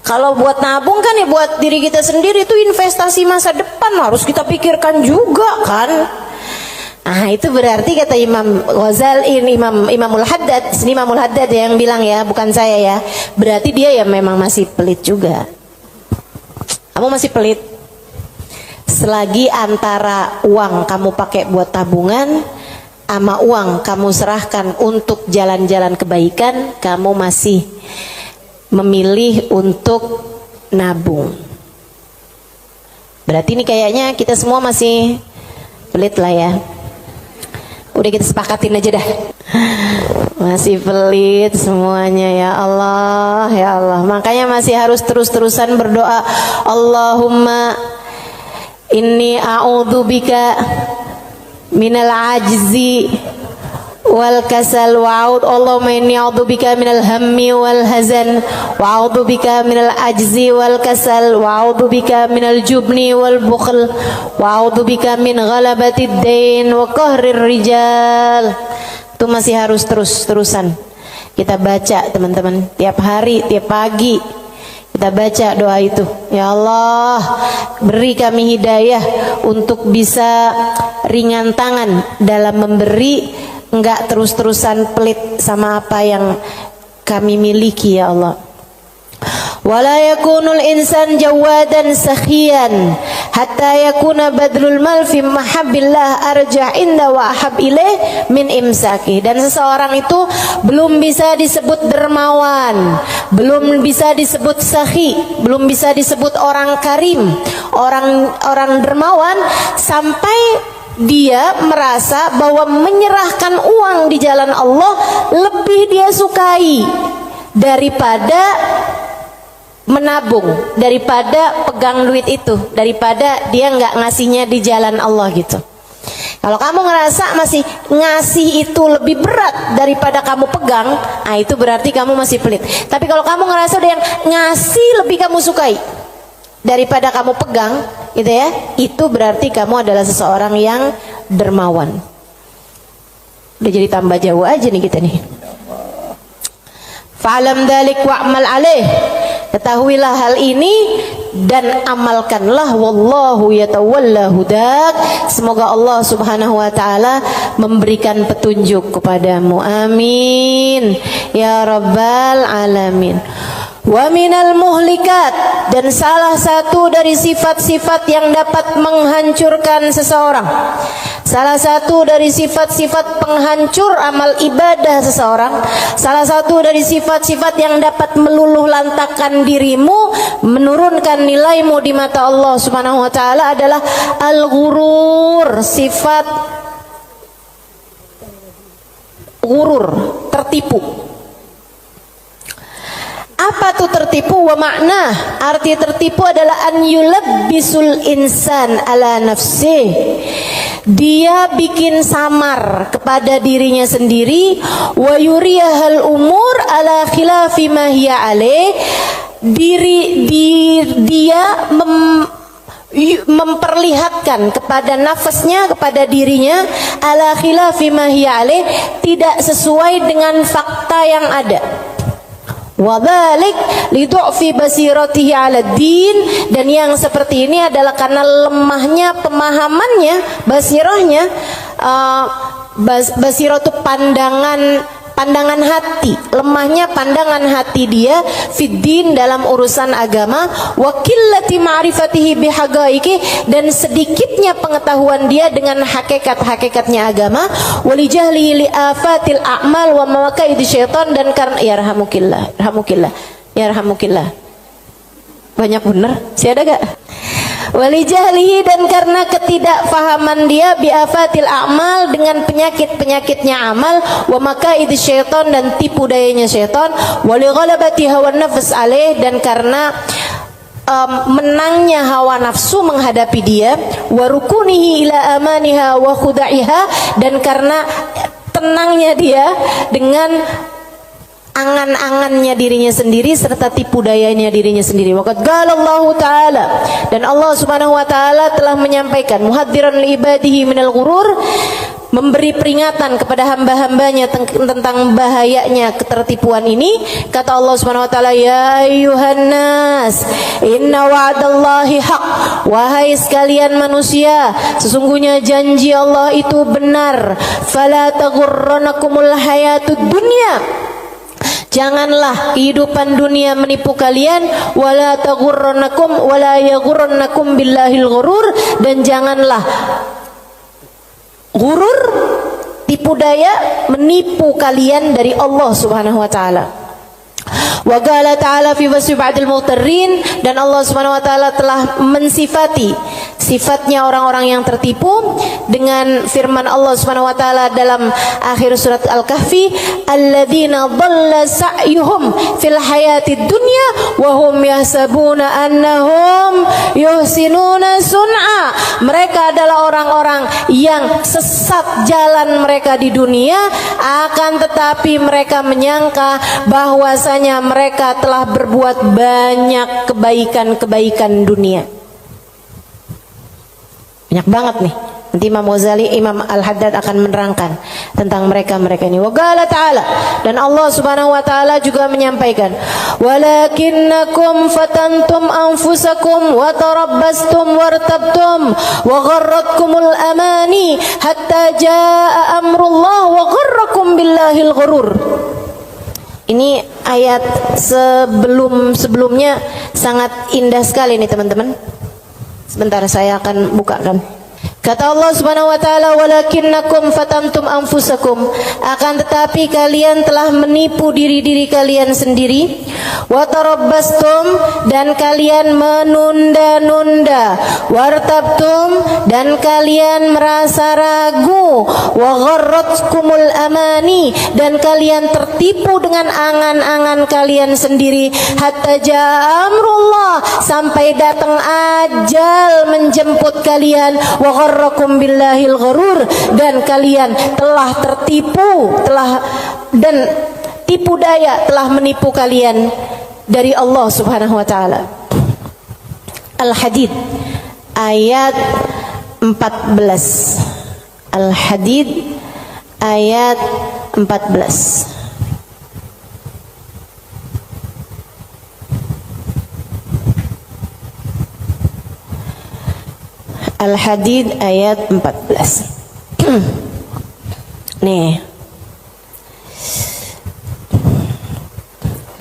Kalau buat nabung kan ya buat diri kita sendiri, itu investasi masa depan, harus kita pikirkan juga kan? Ah itu berarti kata Imam Ghazali, Imamul Haddad, sini Imamul Haddad yang bilang ya, bukan saya ya. Berarti dia ya memang masih pelit juga. Kamu masih pelit. Selagi antara uang kamu pakai buat tabungan sama uang kamu serahkan untuk jalan-jalan kebaikan, kamu masih memilih untuk nabung. Berarti ini kayaknya kita semua masih pelit lah ya. Udah kita sepakatin aja dah. Masih pelit semuanya, ya Allah, ya Allah. Makanya masih harus terus-terusan berdoa. Allahumma inni a'udzubika minal ajzi wal kasal wa'ud. Allahumma inni a'udzubika minal hammi wal hazan wa a'udzubika minal ajzi wal kasal wa a'udzubika minal jubni wal bukhl wa a'udzubika min ghalabatid dain wa qahrir rijal. Itu masih harus terus-terusan kita baca teman-teman, tiap hari, tiap pagi kita baca doa itu. Ya Allah, beri kami hidayah untuk bisa ringan tangan dalam memberi, enggak terus-terusan pelit sama apa yang kami miliki ya Allah. Wala yakunul insan jawadan sakhiyan hatta yakuna badlul mal fi mahabbillah arja inda wa ahab ilaih min imsaki. Dan seseorang itu belum bisa disebut dermawan, belum bisa disebut sakhi, belum bisa disebut orang karim, orang dermawan sampai dia merasa bahwa menyerahkan uang di jalan Allah lebih dia sukai daripada menabung, daripada pegang duit itu, daripada dia nggak ngasihnya di jalan Allah gitu. Kalau kamu ngerasa masih ngasih itu lebih berat daripada kamu pegang, nah itu berarti kamu masih pelit. Tapi kalau kamu ngerasa udah yang ngasih lebih kamu sukai daripada kamu pegang, gitu ya, itu berarti kamu adalah seseorang yang dermawan. Udah jadi tambah jauh aja nih kita nih. Fa'lam dzalik wa'mal alaih. Ketahuilah hal ini dan amalkanlah, wallahu yatawalla hudak. Semoga Allah Subhanahu wa taala memberikan petunjuk kepadamu. Amin ya rabbal alamin. Wa minal muhlikat, dan salah satu dari sifat-sifat yang dapat menghancurkan seseorang, salah satu dari sifat-sifat penghancur amal ibadah seseorang, salah satu dari sifat-sifat yang dapat meluluh lantakkan dirimu, menurunkan nilaimu di mata Allah Subhanahu wa taala adalah al-ghurur, sifat ghurur, tertipu. Apa tuh tertipu? Wa makna, arti tertipu adalah an yulabbisul insan ala nafsih. Dia bikin samar kepada dirinya sendiri, wa yuriyahal umur ala khilafi ma hiya alaih. Dia memperlihatkan kepada nafasnya, kepada dirinya, ala khilafi ma hiya alaih, tidak sesuai dengan fakta yang ada. Wadzalik lidu'fi basiratihi 'ala din, dan yang seperti ini adalah karena lemahnya pemahamannya, basirahnya. Basirah itu pandangan hati, lemahnya pandangan hati dia fiddin, dalam urusan agama, wa qillati ma'rifatihi bihaqaiqi, dan sedikitnya pengetahuan dia dengan hakikat-hakikatnya agama, walijahli li afatil a'mal wa mawaqa'id syaitan, dan karena yarhamukillah banyak bener sih, ada gak? Walijahlihi, dan karena ketidakfahaman dia biafatil a'mal, dengan penyakit-penyakitnya amal, wa makaid syaitan, dan tipu dayanya syaitan, wali ghalabati hawa nafs alaih, dan karena menangnya hawa nafsu menghadapi dia, wa rukunihi ila amaniha wa khuda'iha, dan karena tenangnya dia dengan angan-angannya dirinya sendiri serta tipu dayanya dirinya sendiri. Waqad qalallahu ta'ala, dan Allah Subhanahu wa taala telah menyampaikan, muhadziran li ibadihi minal ghurur, memberi peringatan kepada hamba-hambanya tentang bahayanya ketertipuan ini. Kata Allah Subhanahu wa taala, ya ayyuhan nas inna wa'dallahi haq, wahai sekalian manusia, sesungguhnya janji Allah itu benar. Fala taghurranakumul hayatud dunya, janganlah kehidupan dunia menipu kalian, wala taghurrannakum wala yaghurrannakum billahil ghurur, dan janganlah ghurur, tipu daya, menipu kalian dari Allah Subhanahu wa taala. Wa qala ta'ala fi wasfi ba'dil mughtarrin, dan Allah Subhanahu wa taala telah mensifati sifatnya orang-orang yang tertipu dengan firman Allah Subhanahu wa taala dalam akhir surat Al-Kahfi, alladzina dhalla sa'yuhum fil hayatid dunya wa hum yahsabuna annahum yuhsinuna sun'a. Mereka adalah orang-orang yang sesat jalan mereka di dunia, akan tetapi mereka menyangka bahwasanya mereka telah berbuat banyak kebaikan-kebaikan dunia. Banyak banget nih. Nanti Imam Ghazali, Imam Al-Haddad akan menerangkan tentang mereka-mereka ini. Wa qala ta'ala, dan Allah Subhanahu wa taala juga menyampaikan, walakinnakum fatantum anfusakum wa tarabbastum wartabtum wa gharratkumul amani hatta jaa amrullah wa gharrakum billahil ghurur. Ini ayat sebelumnya sangat indah sekali nih teman-teman. Sebentar saya akan bukakan. Kata Allah Subhanahu wa taala, walakinnakum fatantum anfusakum, akan tetapi kalian telah menipu diri-diri kalian sendiri, wa tarabbastum, dan kalian menunda-nunda, wartabtum, dan kalian merasa ragu, wa gharratkumul amani, dan kalian tertipu dengan angan-angan kalian sendiri, hatta jaa amrullah, sampai datang ajal menjemput kalian, wa gharrakum billahil gharur, dan kalian telah tertipu, dan tipu daya telah menipu kalian dari Allah Subhanahu wa taala. Al-Hadid ayat 14. Al-Hadid ayat 14. Al-Hadid ayat 14. Nih.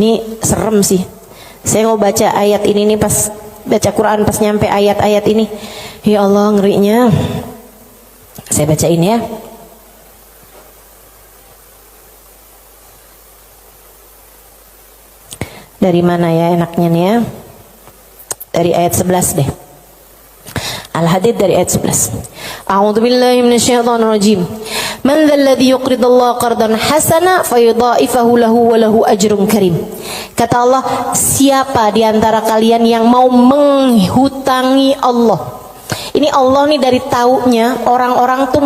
Ini serem sih. Saya mau baca ayat ini nih, pas baca Quran pas nyampe ayat-ayat ini. Ya Allah, ngerinya. Saya bacain ya. Dari mana ya enaknya nih ya? Dari ayat 11 deh. Al-Hadid dari ayat 11. A'udzu billahi minasyaitonir rajim. Man dzalladzi yuqridullaha qardan hasana fayudha'ifahu lahu wa lahu ajrun karim. Kata Allah, siapa di antara kalian yang mau menghutangi Allah? Ini Allah nih dari taunya orang-orang tuh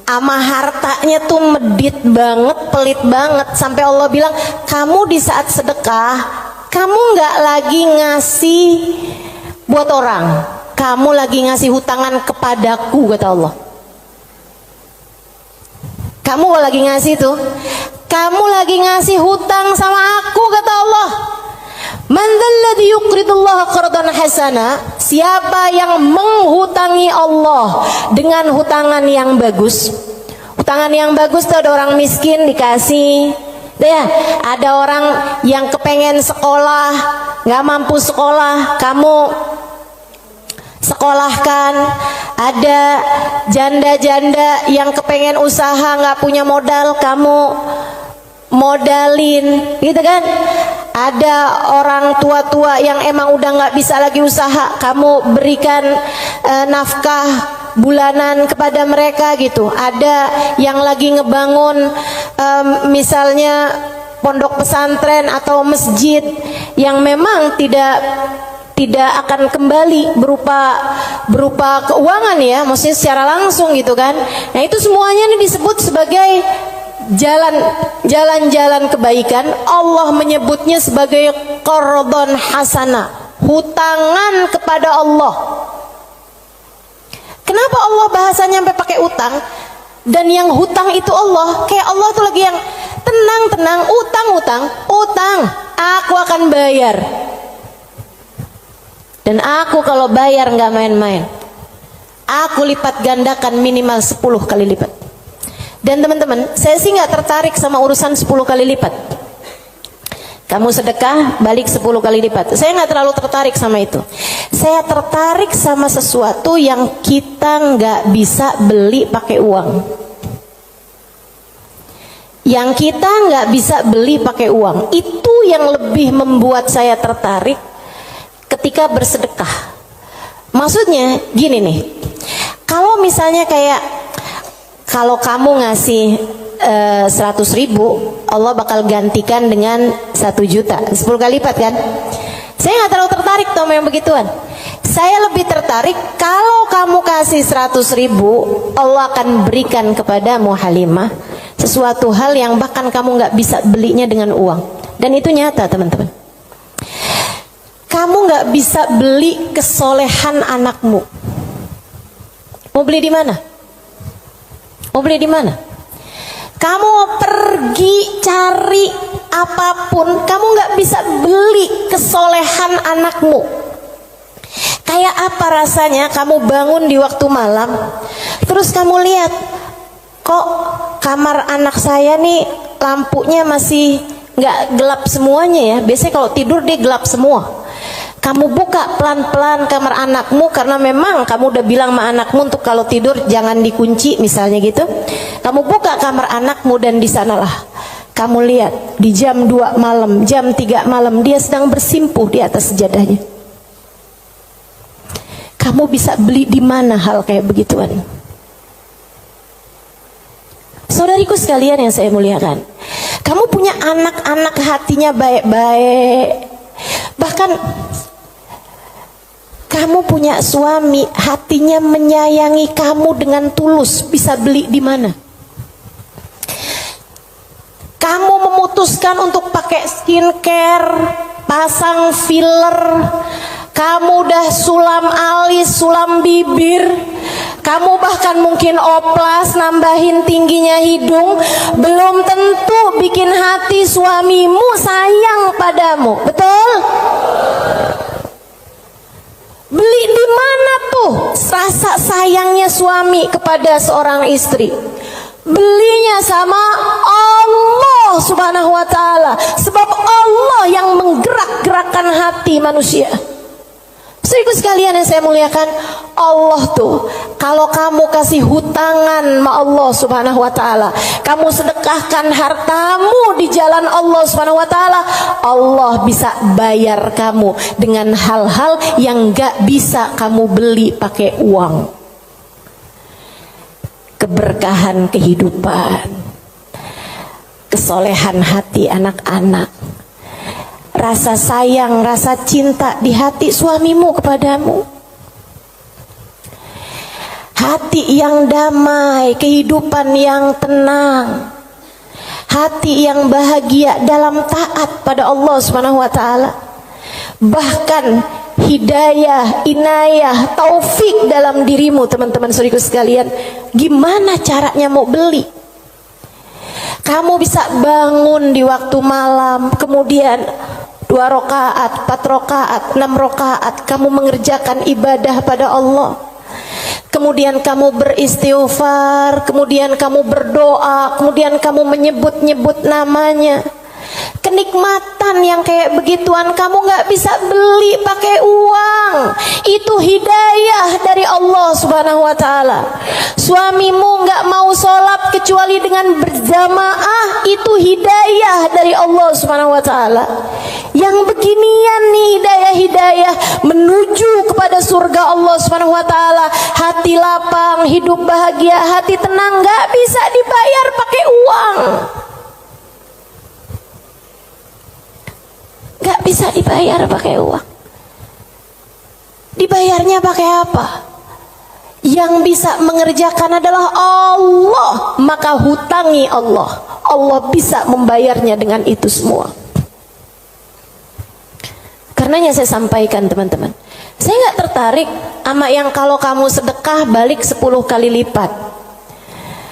ama hartanya tuh medit banget, pelit banget, sampai Allah bilang, kamu di saat sedekah, kamu nggak lagi ngasih buat orang, kamu lagi ngasih hutangan kepadaku, kata Allah. Kamu lagi ngasih tuh, kamu lagi ngasih hutang sama aku, kata Allah. Man dzalladzi yuqridullaha qardan hasana, siapa yang menghutangi Allah dengan hutangan yang bagus. Hutangan yang bagus tuh ada orang miskin dikasih. Ya, ada orang yang kepengen sekolah, nggak mampu sekolah, kamu sekolahkan. Ada janda-janda yang kepengen usaha, nggak punya modal, kamu modalin, gitu kan? Ada orang tua-tua yang emang udah nggak bisa lagi usaha, kamu berikan nafkah bulanan kepada mereka gitu. Ada yang lagi ngebangun misalnya pondok pesantren atau masjid yang memang tidak akan kembali berupa keuangan ya, maksudnya secara langsung gitu kan. Nah itu semuanya ini disebut sebagai jalan-jalan kebaikan. Allah menyebutnya sebagai qardhan hasana, hutangan kepada Allah. Kenapa Allah bahasanya sampai pakai utang? Dan yang hutang itu Allah, kayak Allah tuh lagi yang tenang, utang, aku akan bayar. Dan aku kalau bayar nggak main-main, aku lipat gandakan minimal 10 kali lipat. Dan teman-teman, saya sih nggak tertarik sama urusan 10 kali lipat. Kamu sedekah balik 10 kali lipat, saya nggak terlalu tertarik sama itu. Saya tertarik sama sesuatu yang kita nggak bisa beli pakai uang, yang kita nggak bisa beli pakai uang. Itu yang lebih membuat saya tertarik ketika bersedekah. Maksudnya gini nih, kalau misalnya kayak kalau kamu ngasih 100.000, Allah bakal gantikan dengan 1 juta, 10 kali lipat kan? Saya nggak terlalu tertarik sama yang begituan. Saya lebih tertarik kalau kamu kasih 100.000, Allah akan berikan kepadamu Halimah sesuatu hal yang bahkan kamu nggak bisa belinya dengan uang. Dan itu nyata teman-teman. Kamu nggak bisa beli kesolehan anakmu. Mau beli di mana? Mau beli di mana? Kamu pergi cari apapun, kamu nggak bisa beli kesolehan anakmu. Kayak apa rasanya kamu bangun di waktu malam, terus kamu lihat, kok kamar anak saya nih lampunya masih nggak gelap semuanya ya. Biasanya kalau tidur dia gelap semua. Kamu buka pelan-pelan kamar anakmu, karena memang kamu udah bilang sama anakmu untuk kalau tidur jangan dikunci misalnya gitu. Kamu buka kamar anakmu dan di sanalah kamu lihat di jam 2 malam, jam 3 malam dia sedang bersimpuh di atas sejadahnya. Kamu bisa beli di mana hal kayak begituan? Saudariku sekalian yang saya muliakan, kamu punya anak-anak hatinya baik-baik. Bahkan kamu punya suami hatinya menyayangi kamu dengan tulus, bisa beli di mana? Kamu memutuskan untuk pakai skincare, pasang filler, kamu udah sulam alis, sulam bibir, kamu bahkan mungkin oplas, nambahin tingginya hidung, belum tentu bikin hati suamimu sayang padamu, betul? Beli di mana tuh rasa sayangnya suami kepada seorang istri? Belinya sama Allah Subhanahu wa ta'ala. Sebab Allah yang menggerak-gerakkan hati manusia. Saudaraku sekalian yang saya muliakan, Allah tuh kalau kamu kasih hutangan sama Allah Subhanahu wa ta'ala, kamu sedekahkan hartamu di jalan Allah Subhanahu wa ta'ala, Allah bisa bayar kamu dengan hal-hal yang gak bisa kamu beli pakai uang. Keberkahan kehidupan, kesolehan hati anak-anak, rasa sayang, rasa cinta di hati suamimu kepadamu, hati yang damai, kehidupan yang tenang, hati yang bahagia dalam taat pada Allah Subhanahu wa ta'ala. Bahkan hidayah, inayah, taufik dalam dirimu, teman-teman saudariku sekalian. Gimana caranya mau beli? Kamu bisa bangun di waktu malam, kemudian 2 rakaat, 4 rakaat, 6 rakaat kamu mengerjakan ibadah pada Allah. Kemudian kamu beristighfar, kemudian kamu berdoa, kemudian kamu menyebut-nyebut namanya. Kenikmatan yang kayak begituan kamu gak bisa beli pakai uang. Itu hidayah dari Allah Subhanahu wa ta'ala. Suamimu gak mau sholat kecuali dengan berjamaah, itu hidayah dari Allah Subhanahu wa ta'ala. Yang beginian nih hidayah-hidayah menuju kepada surga Allah Subhanahu wa ta'ala. Hati lapang, hidup bahagia, hati tenang, gak bisa dibayar pakai uang. Gak bisa dibayar pakai uang. Dibayarnya pakai apa? Yang bisa mengerjakan adalah Allah. Maka hutangi Allah. Allah bisa membayarnya dengan itu semua. Karenanya saya sampaikan teman-teman, saya gak tertarik sama yang kalau kamu sedekah balik 10 kali lipat.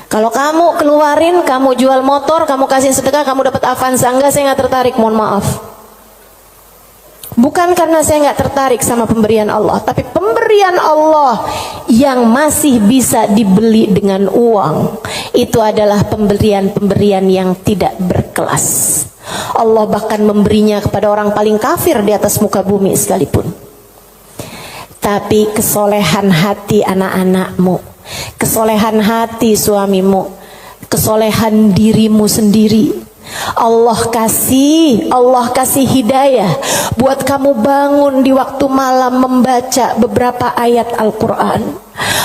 Kalau kamu keluarin, kamu jual motor, kamu kasih sedekah, kamu dapat Avanza. Enggak, saya gak tertarik, mohon maaf. Bukan karena saya nggak tertarik sama pemberian Allah, tapi pemberian Allah yang masih bisa dibeli dengan uang, itu adalah pemberian-pemberian yang tidak berkelas. Allah bahkan memberinya kepada orang paling kafir di atas muka bumi sekalipun. Tapi kesolehan hati anak-anakmu, kesolehan hati suamimu, kesolehan dirimu sendiri, Allah kasih hidayah buat kamu bangun di waktu malam membaca beberapa ayat Al-Quran.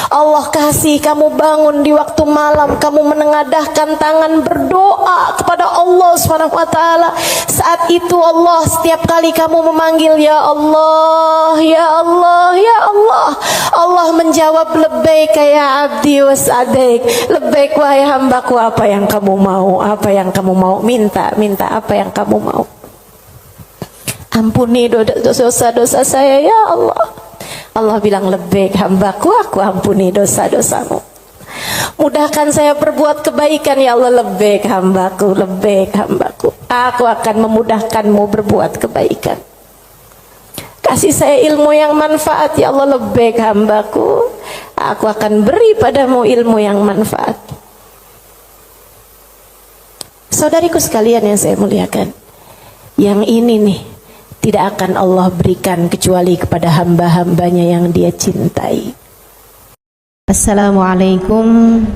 Allah kasih kamu bangun di waktu malam, kamu menengadahkan tangan berdoa kepada Allah SWT. Saat itu Allah, setiap kali kamu memanggil ya Allah, ya Allah, ya Allah, Allah menjawab labbaik ya abdi was'adaik, labbaik wahai hambaku, apa yang kamu mau, apa yang kamu mau, minta apa yang kamu mau. Ampuni dosa-dosa saya ya Allah. Allah bilang labbaik hambaku, aku ampuni dosa-dosamu. Mudahkan saya berbuat kebaikan ya Allah, labbaik hambaku, labbaik hambaku. Aku akan memudahkanmu berbuat kebaikan. Kasih saya ilmu yang manfaat ya Allah, labbaik hambaku. Aku akan beri padamu ilmu yang manfaat. Saudariku sekalian yang saya muliakan, yang ini nih tidak akan Allah berikan kecuali kepada hamba-hambanya yang Dia cintai. Assalamualaikum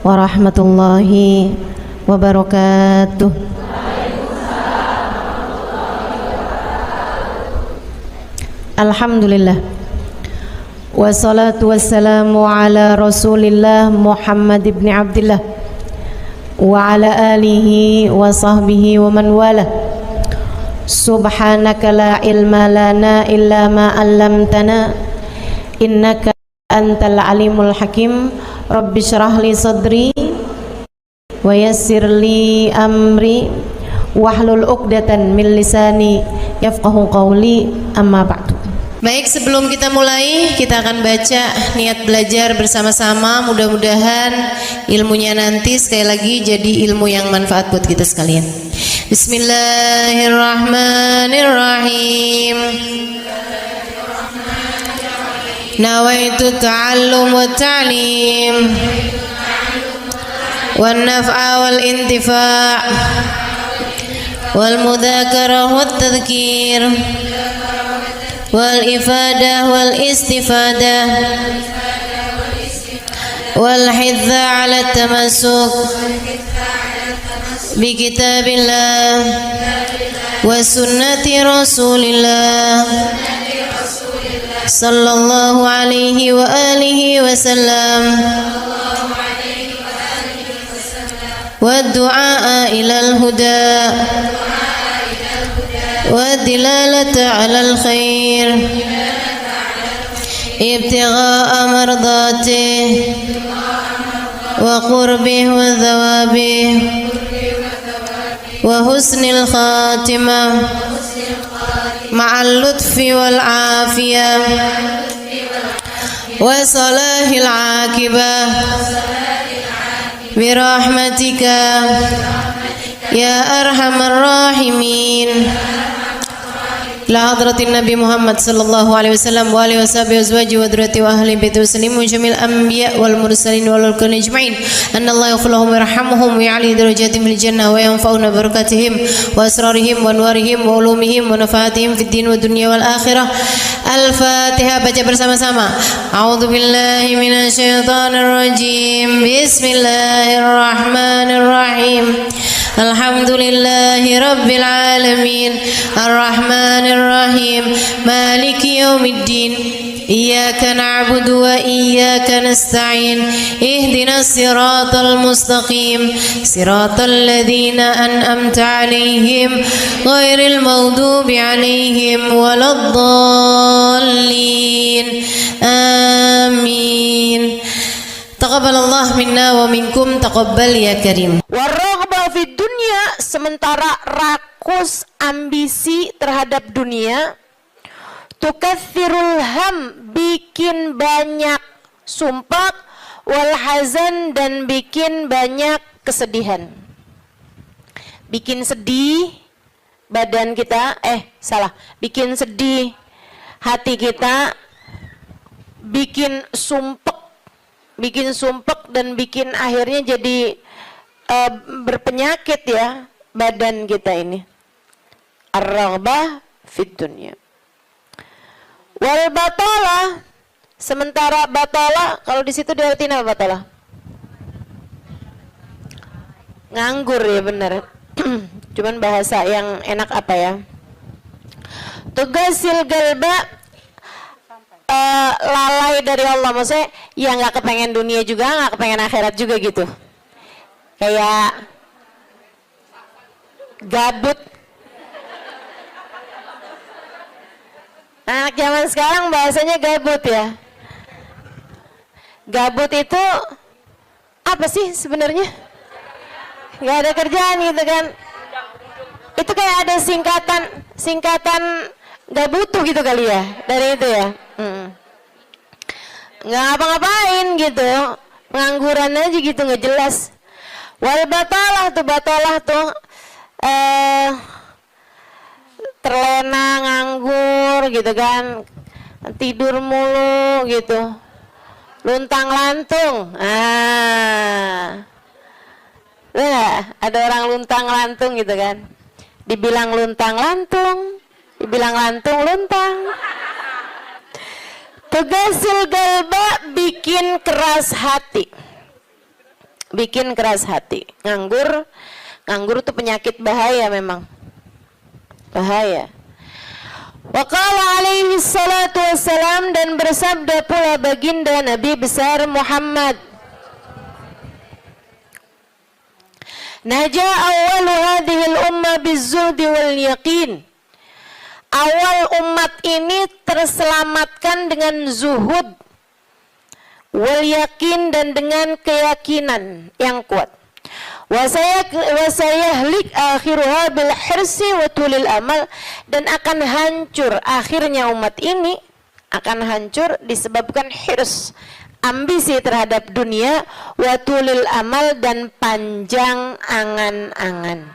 warahmatullahi wabarakatuh. Alhamdulillah, wassalatu wassalamu ala Rasulillah Muhammad ibn Abdillah wa ala alihi wa sahbihi wa man wala. Subhanaka la ilma lana illa ma 'allamtana innaka antal alimul hakim. Rabbi shrah li sadri wa yassir li amri wahlul 'uqdatan min lisani yafqahu qawli, amma ba'du. Baik, sebelum kita mulai, kita akan baca niat belajar bersama-sama. Mudah-mudahan ilmunya nanti sekali lagi jadi ilmu yang manfaat buat kita sekalian. Bismillahirrahmanirrahim. Nawaitu ta'allum wa ta'lim wan naf'a wal intifa' wal mudzakarah wat tadhkir wal ifadah wal istifadah wal hidza ala tamassuk bi kitabillah wa sunnati rasulillah sallallahu alaihi wa alihi wasallam wa du'a ilal huda والدلالة على الخير ابتغاء مرضاته وقربه وثوابه وحسن الخاتمة مع اللطف والعافية وصلاح العاقبة برحمتك يا أرحم الراحمين. إلى حضرة النبي محمد صلى الله عليه وسلم وآله وصحبه وأزواجه وذريته وأهل بيته وسلم وجميع الأنبياء والمرسلين والملائكة أجمعين أن الله يغفر لهم ويرحمهم ويعلي درجاتهم في الجنة وينفعنا ببركاتهم وأسرارهم وأنوارهم وعلومهم ونفعاتهم في الدين والدنيا والآخرة. Al-Fatihah, baca bersama-sama. A'udzu billahi minasyaitonir rajim. Bismillahirrahmanirrahim. Alhamdulillahi rabbil alamin. Ar-Rahmanir Rahim. Maliki yaumiddin. Iyyaka na'budu wa iyyaka nasta'in. Ihdinas siratal mustaqim. Siratal ladzina an'amta 'alaihim ghairil maghdubi 'alaihim waladdallin. Amin. Taqabbalallah minna wa minkum, taqabbal ya karim. Warraghbah fid dunya, sementara rakus ambisi terhadap dunia, tukatsirul ham, bikin banyak sumpah, wal hazan, dan bikin banyak kesedihan. Bikin sedih badan kita, bikin sedih hati kita, bikin sumpek dan bikin akhirnya jadi berpenyakit ya badan kita ini. Ar-raghbah fid dunya. Wal batalah, sementara batalah, kalau di situ diartiin apa batalah? Nganggur ya, benar. Cuman bahasa yang enak apa ya? Tugasil galba, lalai dari Allah, maksudnya ya nggak kepengen dunia juga, nggak kepengen akhirat juga gitu, kayak gabut. Anak zaman sekarang bahasanya gabut ya. Gabut itu apa sih sebenarnya? Nggak ada kerjaan gitu kan? Itu kayak ada singkatan nggak butuh gitu kali ya dari itu ya. Nggak ngapa-ngapain gitu, pengangguran aja gitu, nggak jelas. Wal batalah tuh terlena, nganggur gitu kan, tidur mulu gitu, luntang lantung. Nah, ada orang luntang-lantung gitu kan. Dibilang luntang-lantung, dibilang lantung-luntang. Tugasul galba, bikin keras hati. Bikin keras hati. Nganggur tuh penyakit bahaya memang. Bahaya. Wa qala alaihi salatu wassalam, dan bersabda pula baginda Nabi besar Muhammad, Naja awalu hadhil umma bizzuldi wal yaqin. Awal umat ini terselamatkan dengan zuhud wal yakin, dan dengan keyakinan yang kuat. Wasayahlik akhiruha bil hirsi wa tulil amal, dan akan hancur akhirnya umat ini, akan hancur disebabkan hirs, ambisi terhadap dunia, wa tulil amal, dan panjang angan-angan.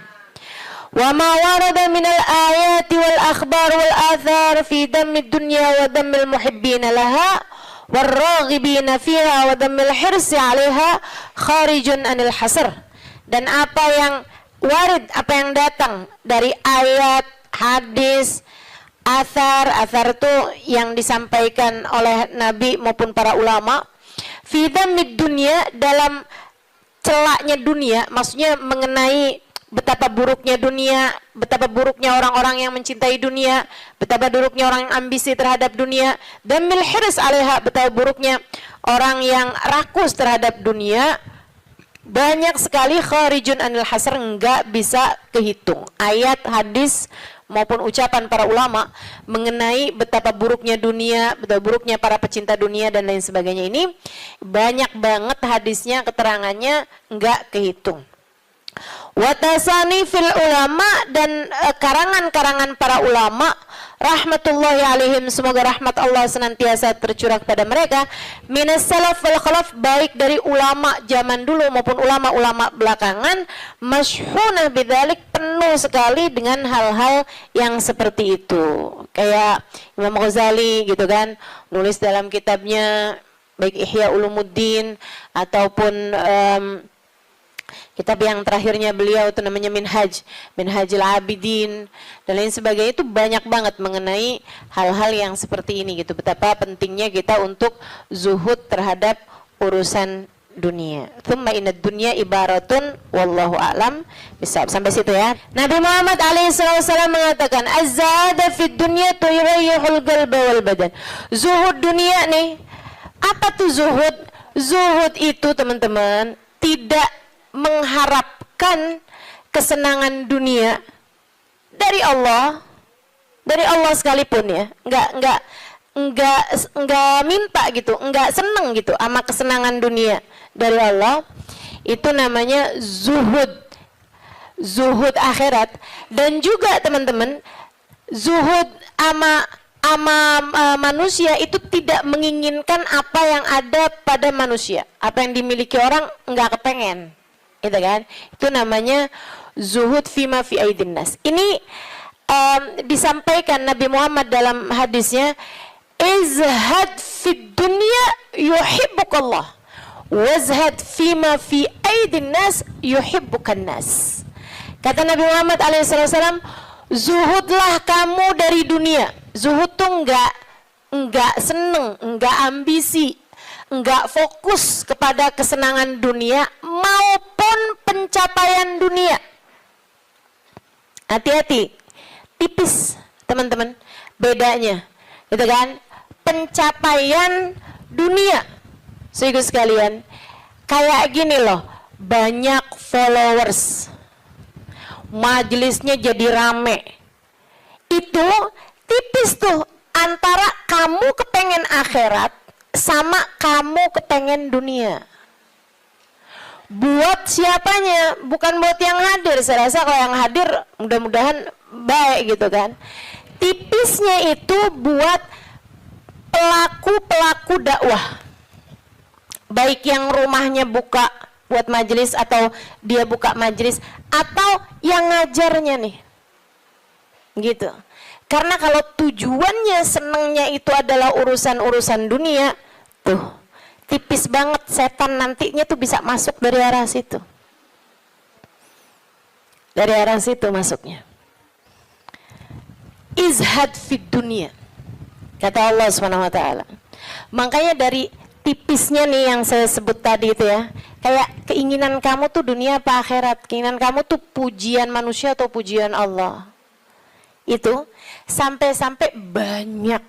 Wa ma warada minal ayati wal akhbar wal athar fi dammi dunya wa dammil muhibbina laha warraghibina fiha wa dammil hirsi 'alaiha kharijun anil hasr. Dan apa yang warid, apa yang datang dari ayat, hadis, athar itu yang disampaikan oleh Nabi maupun para ulama, fi dammid dunya, dalam celaknya dunia, maksudnya mengenai betapa buruknya dunia, betapa buruknya orang-orang yang mencintai dunia, betapa buruknya orang yang ambisi terhadap dunia, dan mil hirs 'alaiha, betapa buruknya orang yang rakus terhadap dunia. Banyak sekali kharijun anil hasr, enggak bisa kehitung. Ayat, hadis maupun ucapan para ulama mengenai betapa buruknya dunia, betapa buruknya para pecinta dunia dan lain sebagainya ini banyak banget hadisnya, keterangannya enggak kehitung. Watasani fil ulama, dan karangan-karangan para ulama rahmatullahi alaihim, semoga rahmat Allah senantiasa tercurah kepada mereka, minas salaf wal khalaf, baik dari ulama zaman dulu maupun ulama-ulama belakangan, masyhunah bidzalik, penuh sekali dengan hal-hal yang seperti itu. Kayak Imam Ghazali gitu kan, nulis dalam kitabnya baik Ihya Ulumuddin ataupun kitab yang terakhirnya beliau itu namanya Minhajul Abidin dan lain sebagainya, itu banyak banget mengenai hal-hal yang seperti ini gitu. Betapa pentingnya kita untuk zuhud terhadap urusan dunia. Tsumma inad dunya ibaratun wallahu a'lam bisawab. Sampai situ ya. Nabi Muhammad alaihissalam mengatakan, az-zahada fid dunya tuyrihul qalba wal badan. Zuhud dunia nih. Apa tuh zuhud? Zuhud itu teman-teman tidak mengharapkan kesenangan dunia dari Allah sekalipun ya, enggak minta gitu, enggak seneng gitu sama kesenangan dunia dari Allah. Itu namanya zuhud akhirat. Dan juga teman-teman, zuhud ama manusia itu tidak menginginkan apa yang ada pada manusia, apa yang dimiliki orang enggak kepengen, gitu kan? Itu namanya zuhud fima fi aidin nas. Ini disampaikan Nabi Muhammad dalam hadisnya, izhad fid dunya yuhibbukallah, wazhad fima fi aidin nas yuhibbukan nas. Kata Nabi Muhammad alaihissalam, zuhudlah kamu dari dunia. Zuhud tuh enggak seneng, enggak ambisi, enggak fokus kepada kesenangan dunia maupun pencapaian dunia. Hati-hati, tipis teman-teman bedanya, gitu kan? Pencapaian dunia, saudara sekalian, kayak gini loh, banyak followers, majelisnya jadi rame, itu tipis tuh antara kamu kepengen akhirat sama kamu kepengen dunia. Buat siapanya? Bukan buat yang hadir. Saya rasa kalau yang hadir mudah-mudahan baik gitu kan. Tipisnya itu buat pelaku-pelaku dakwah, baik yang rumahnya buka buat majelis atau dia buka majelis, atau yang ngajarnya nih gitu. Karena kalau tujuannya senengnya itu adalah urusan-urusan dunia, tuh tipis banget setan nantinya tuh bisa masuk dari arah situ. Dari arah situ masuknya. Izhad fid dunia, kata Allah Subhanahu wa taala. Makanya dari tipisnya nih yang saya sebut tadi itu ya, kayak keinginan kamu tuh dunia apa akhirat, keinginan kamu tuh pujian manusia atau pujian Allah. Itu sampai-sampai banyak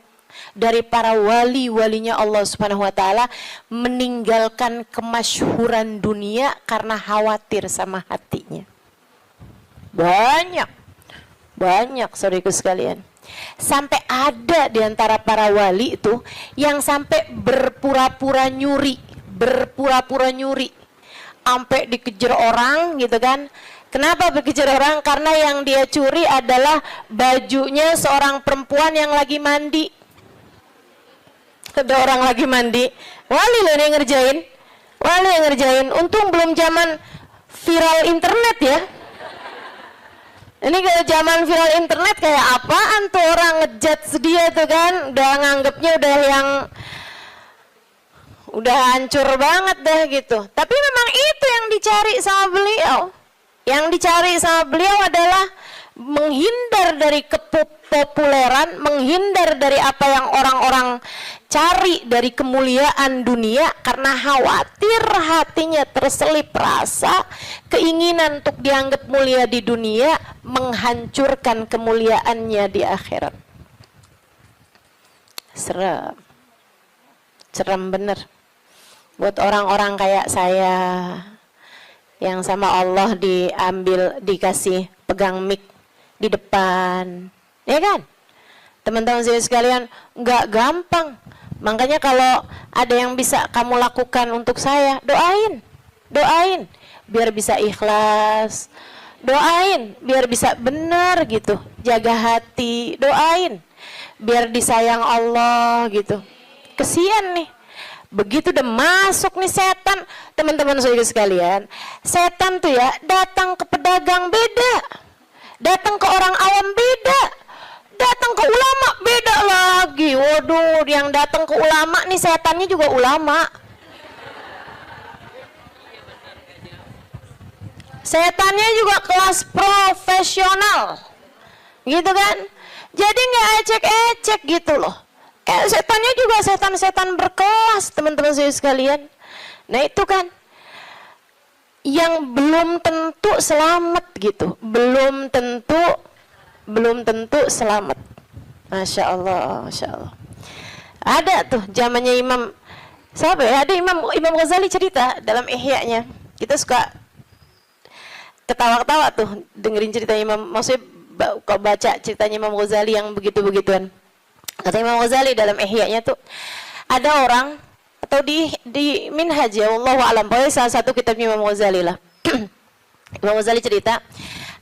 dari para wali-walinya Allah Subhanahu wa taala meninggalkan kemasyhuran dunia karena khawatir sama hatinya. Banyak saudaraku sekalian. Sampai ada di antara para wali itu yang sampai berpura-pura nyuri, sampai dikejar orang gitu kan. Kenapa dikejar orang? Karena yang dia curi adalah bajunya seorang perempuan yang lagi mandi. Ada orang lagi mandi, wali loh yang ngerjain. Untung belum zaman viral internet ya. Ini kalau zaman viral internet kayak apaan tuh orang ngejudge dia tuh kan, udah nganggepnya udah hancur banget dah gitu. Tapi memang itu yang dicari sama beliau. Yang dicari sama beliau adalah menghindar dari kepopuleran, menghindar dari apa yang orang-orang cari dari kemuliaan dunia, karena khawatir hatinya terselip rasa keinginan untuk dianggap mulia di dunia menghancurkan kemuliaannya di akhirat. Serem bener buat orang-orang kayak saya yang sama Allah dikasih pegang mic di depan, ya kan? Teman-teman saya sekalian, nggak gampang. Makanya kalau ada yang bisa kamu lakukan untuk saya, doain, biar bisa ikhlas, doain, biar bisa benar gitu, jaga hati, doain, biar disayang Allah gitu. Kesian nih, begitu udah masuk nih setan, teman-teman saya sekalian, setan tuh ya datang ke pedagang beda, datang ke orang awam beda, datang ke ulama beda lagi. Waduh, yang datang ke ulama nih setannya juga ulama. Setannya juga kelas profesional, gitu kan? Jadi nggak ecek-ecek gitu loh. Setannya juga setan-setan berkelas, teman-teman saya sekalian. Nah itu kan yang belum tentu selamat gitu, belum tentu selamat. Masya Allah. Ada tuh zamannya Imam siapa ya? Ada Imam Ghazali cerita dalam Ihya-nya. Kita suka ketawa-ketawa tuh dengerin cerita Imam, maksudnya kalau baca ceritanya Imam Ghazali yang begitu-begituan. Kata Imam Ghazali dalam Ihya-nya tuh, ada orang atau di Minhaj ya, wallahu a'lam, pokoknya salah satu kitab Imam Ghazali lah. Imam Ghazali cerita,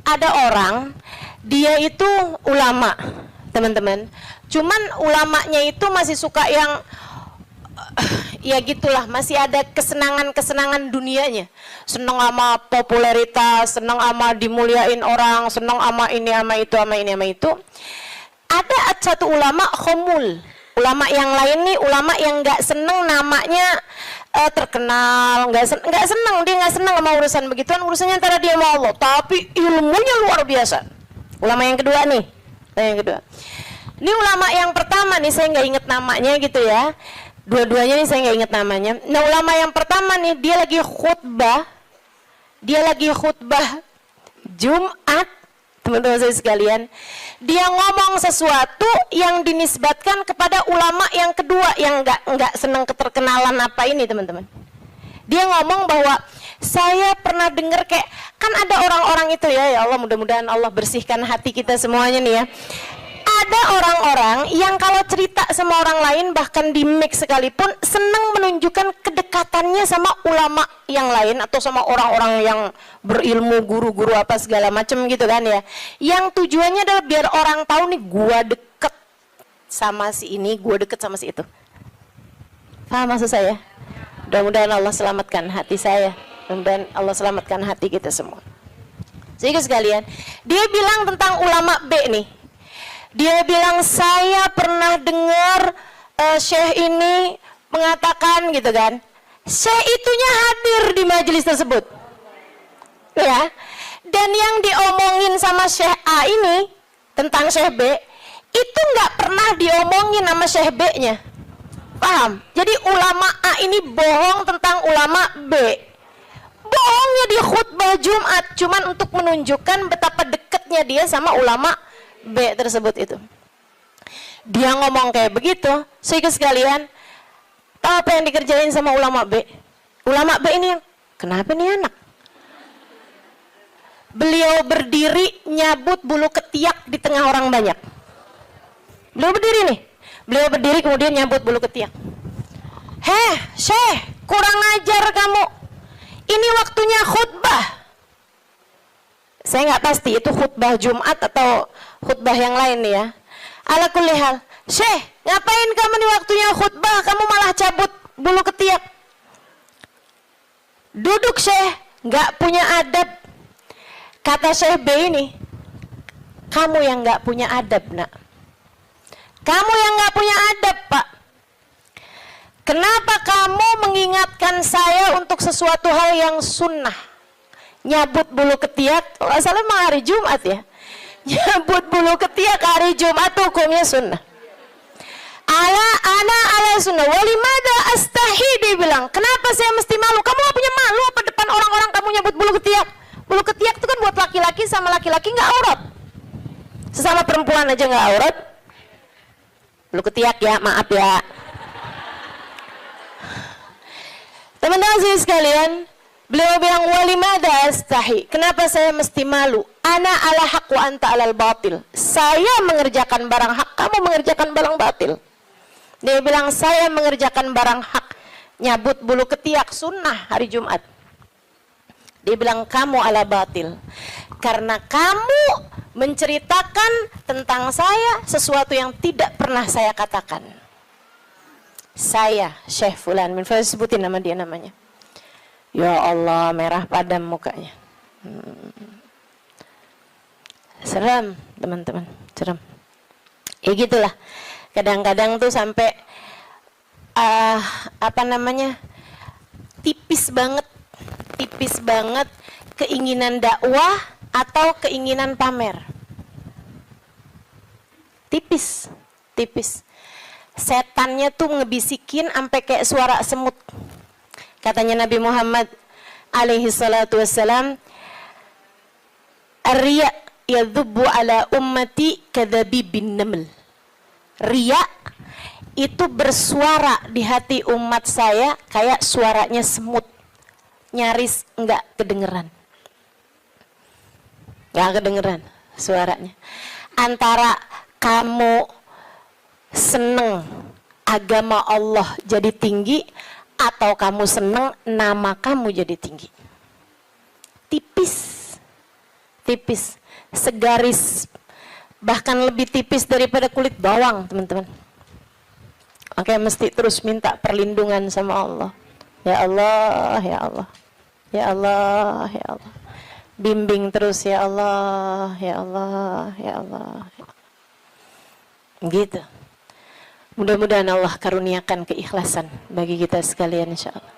ada orang dia itu ulama, teman-teman. Cuman ulamanya itu masih suka yang ya gitulah, masih ada kesenangan dunianya. Senang sama popularitas, senang sama dimuliain orang, senang sama ini sama itu. Ada satu ulama khomul, ulama yang lain nih, ulama yang nggak seneng namanya terkenal, nggak seneng, dia nggak seneng sama urusan begituan, urusannya antara dia sama Allah, tapi ilmunya luar biasa. Ulama yang kedua nih, ini ulama yang pertama nih, saya nggak inget namanya gitu ya, dua-duanya nih saya nggak inget namanya. Nah ulama yang pertama nih, dia lagi khutbah Jumat, teman-teman saya sekalian, dia ngomong sesuatu yang dinisbatkan kepada ulama yang kedua yang nggak senang keterkenalan apa ini, teman-teman. Dia ngomong bahwa saya pernah dengar kayak, kan ada orang-orang itu ya Allah, mudah-mudahan Allah bersihkan hati kita semuanya nih ya. Ada orang-orang yang kalau cerita sama orang lain, bahkan di mic sekalipun, senang menunjukkan kedekatannya sama ulama yang lain atau sama orang-orang yang berilmu, guru-guru apa segala macam gitu kan ya. Yang tujuannya adalah biar orang tahu nih, gua deket sama si ini, gua deket sama si itu. Paham maksud saya? Mudah-mudahan Allah selamatkan hati saya, mudah-mudahan Allah selamatkan hati kita semua. Jadi sekalian, dia bilang tentang ulama B nih. Dia bilang, saya pernah dengar syekh ini mengatakan gitu kan. Syekh itunya hadir di majelis tersebut. Ya. Dan yang diomongin sama Syekh A ini tentang Syekh B itu nggak pernah diomongin sama Syekh B-nya. Paham? Jadi ulama A ini bohong tentang ulama B. Bohongnya di khutbah Jumat cuman untuk menunjukkan betapa dekatnya dia sama ulama B tersebut itu. Dia ngomong kayak begitu, sehingga sekalian, tahu apa yang dikerjain sama ulama B? Ulama B ini yang, kenapa nih anak? Beliau berdiri nyabut bulu ketiak di tengah orang banyak. Beliau berdiri nih. Beliau berdiri kemudian nyabut bulu ketiak. Heh, Syekh, kurang ajar kamu. Ini waktunya khutbah. Saya nggak pasti itu khutbah Jumat atau khutbah yang lain nih ya. Ala kulli hal. Syekh, ngapain kamu di waktunya khutbah? Kamu malah cabut bulu ketiak. Duduk Syekh, nggak punya adab. Kata Syekh B ini, kamu yang nggak punya adab nak. Kamu yang nggak punya adab pak. Kenapa kamu mengingatkan saya untuk sesuatu hal yang sunnah? Nyabut bulu ketiak, kalau salah mah hari Jumat ya. Nyabut bulu ketiak hari Jumat hukumnya sunnah. Ala sunnah. Walimada astahi, dia bilang. Kenapa saya mesti malu? Kamu gak punya malu apa depan orang-orang kamu nyabut bulu ketiak? Bulu ketiak itu kan buat laki-laki sama laki-laki nggak aurat. Sesama perempuan aja nggak aurat. Bulu ketiak ya, maaf ya. Teman-teman sekalian, beliau bilang walimada astahi. Kenapa saya mesti malu? Ana ala haq wa anta alal batil. Saya mengerjakan barang hak, kamu mengerjakan barang batil. Dia bilang saya mengerjakan barang hak, nyabut bulu ketiak sunnah hari Jumat. Dia bilang kamu ala batil. Karena kamu menceritakan tentang saya sesuatu yang tidak pernah saya katakan. Saya Syekh Fulan, sebutin nama dia namanya. Ya Allah, merah padam mukanya. Seram teman-teman, seram. Ya gitulah. Kadang-kadang tuh sampai tipis banget keinginan dakwah atau keinginan pamer. Tipis. Setannya tuh ngebisikin sampai kayak suara semut. Katanya Nabi Muhammad alaihi salatu wassalam, "Ar-riya yadhubbu ala ummati kadhabibin naml." Riya itu bersuara di hati umat saya kayak suaranya semut. Nyaris enggak kedengeran. Enggak kedengeran suaranya. Antara kamu seneng agama Allah jadi tinggi atau kamu seneng nama kamu jadi tinggi. Tipis. Segaris. Bahkan lebih tipis daripada kulit bawang, teman-teman. Oke, mesti terus minta perlindungan sama Allah. Ya Allah, ya Allah. Ya Allah, ya Allah. Bimbing terus ya Allah, ya Allah, ya Allah. Gitu. Mudah-mudahan Allah karuniakan keikhlasan bagi kita sekalian insyaallah.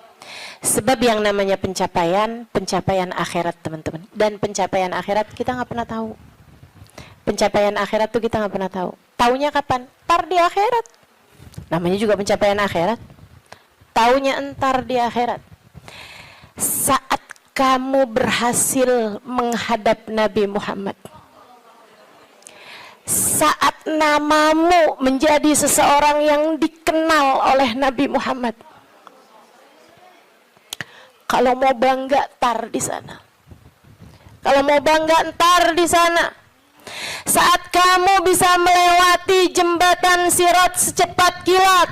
Sebab yang namanya pencapaian akhirat teman-teman. Dan pencapaian akhirat kita nggak pernah tahu. Pencapaian akhirat tuh kita nggak pernah tahu. Taunya kapan? Entar di akhirat. Namanya juga pencapaian akhirat. Taunya entar di akhirat. Saat kamu berhasil menghadap Nabi Muhammad. Saat namamu menjadi seseorang yang dikenal oleh Nabi Muhammad. Kalau mau bangga tar di sana. Kalau mau bangga ntar di sana. Saat kamu bisa melewati jembatan Sirat secepat kilat.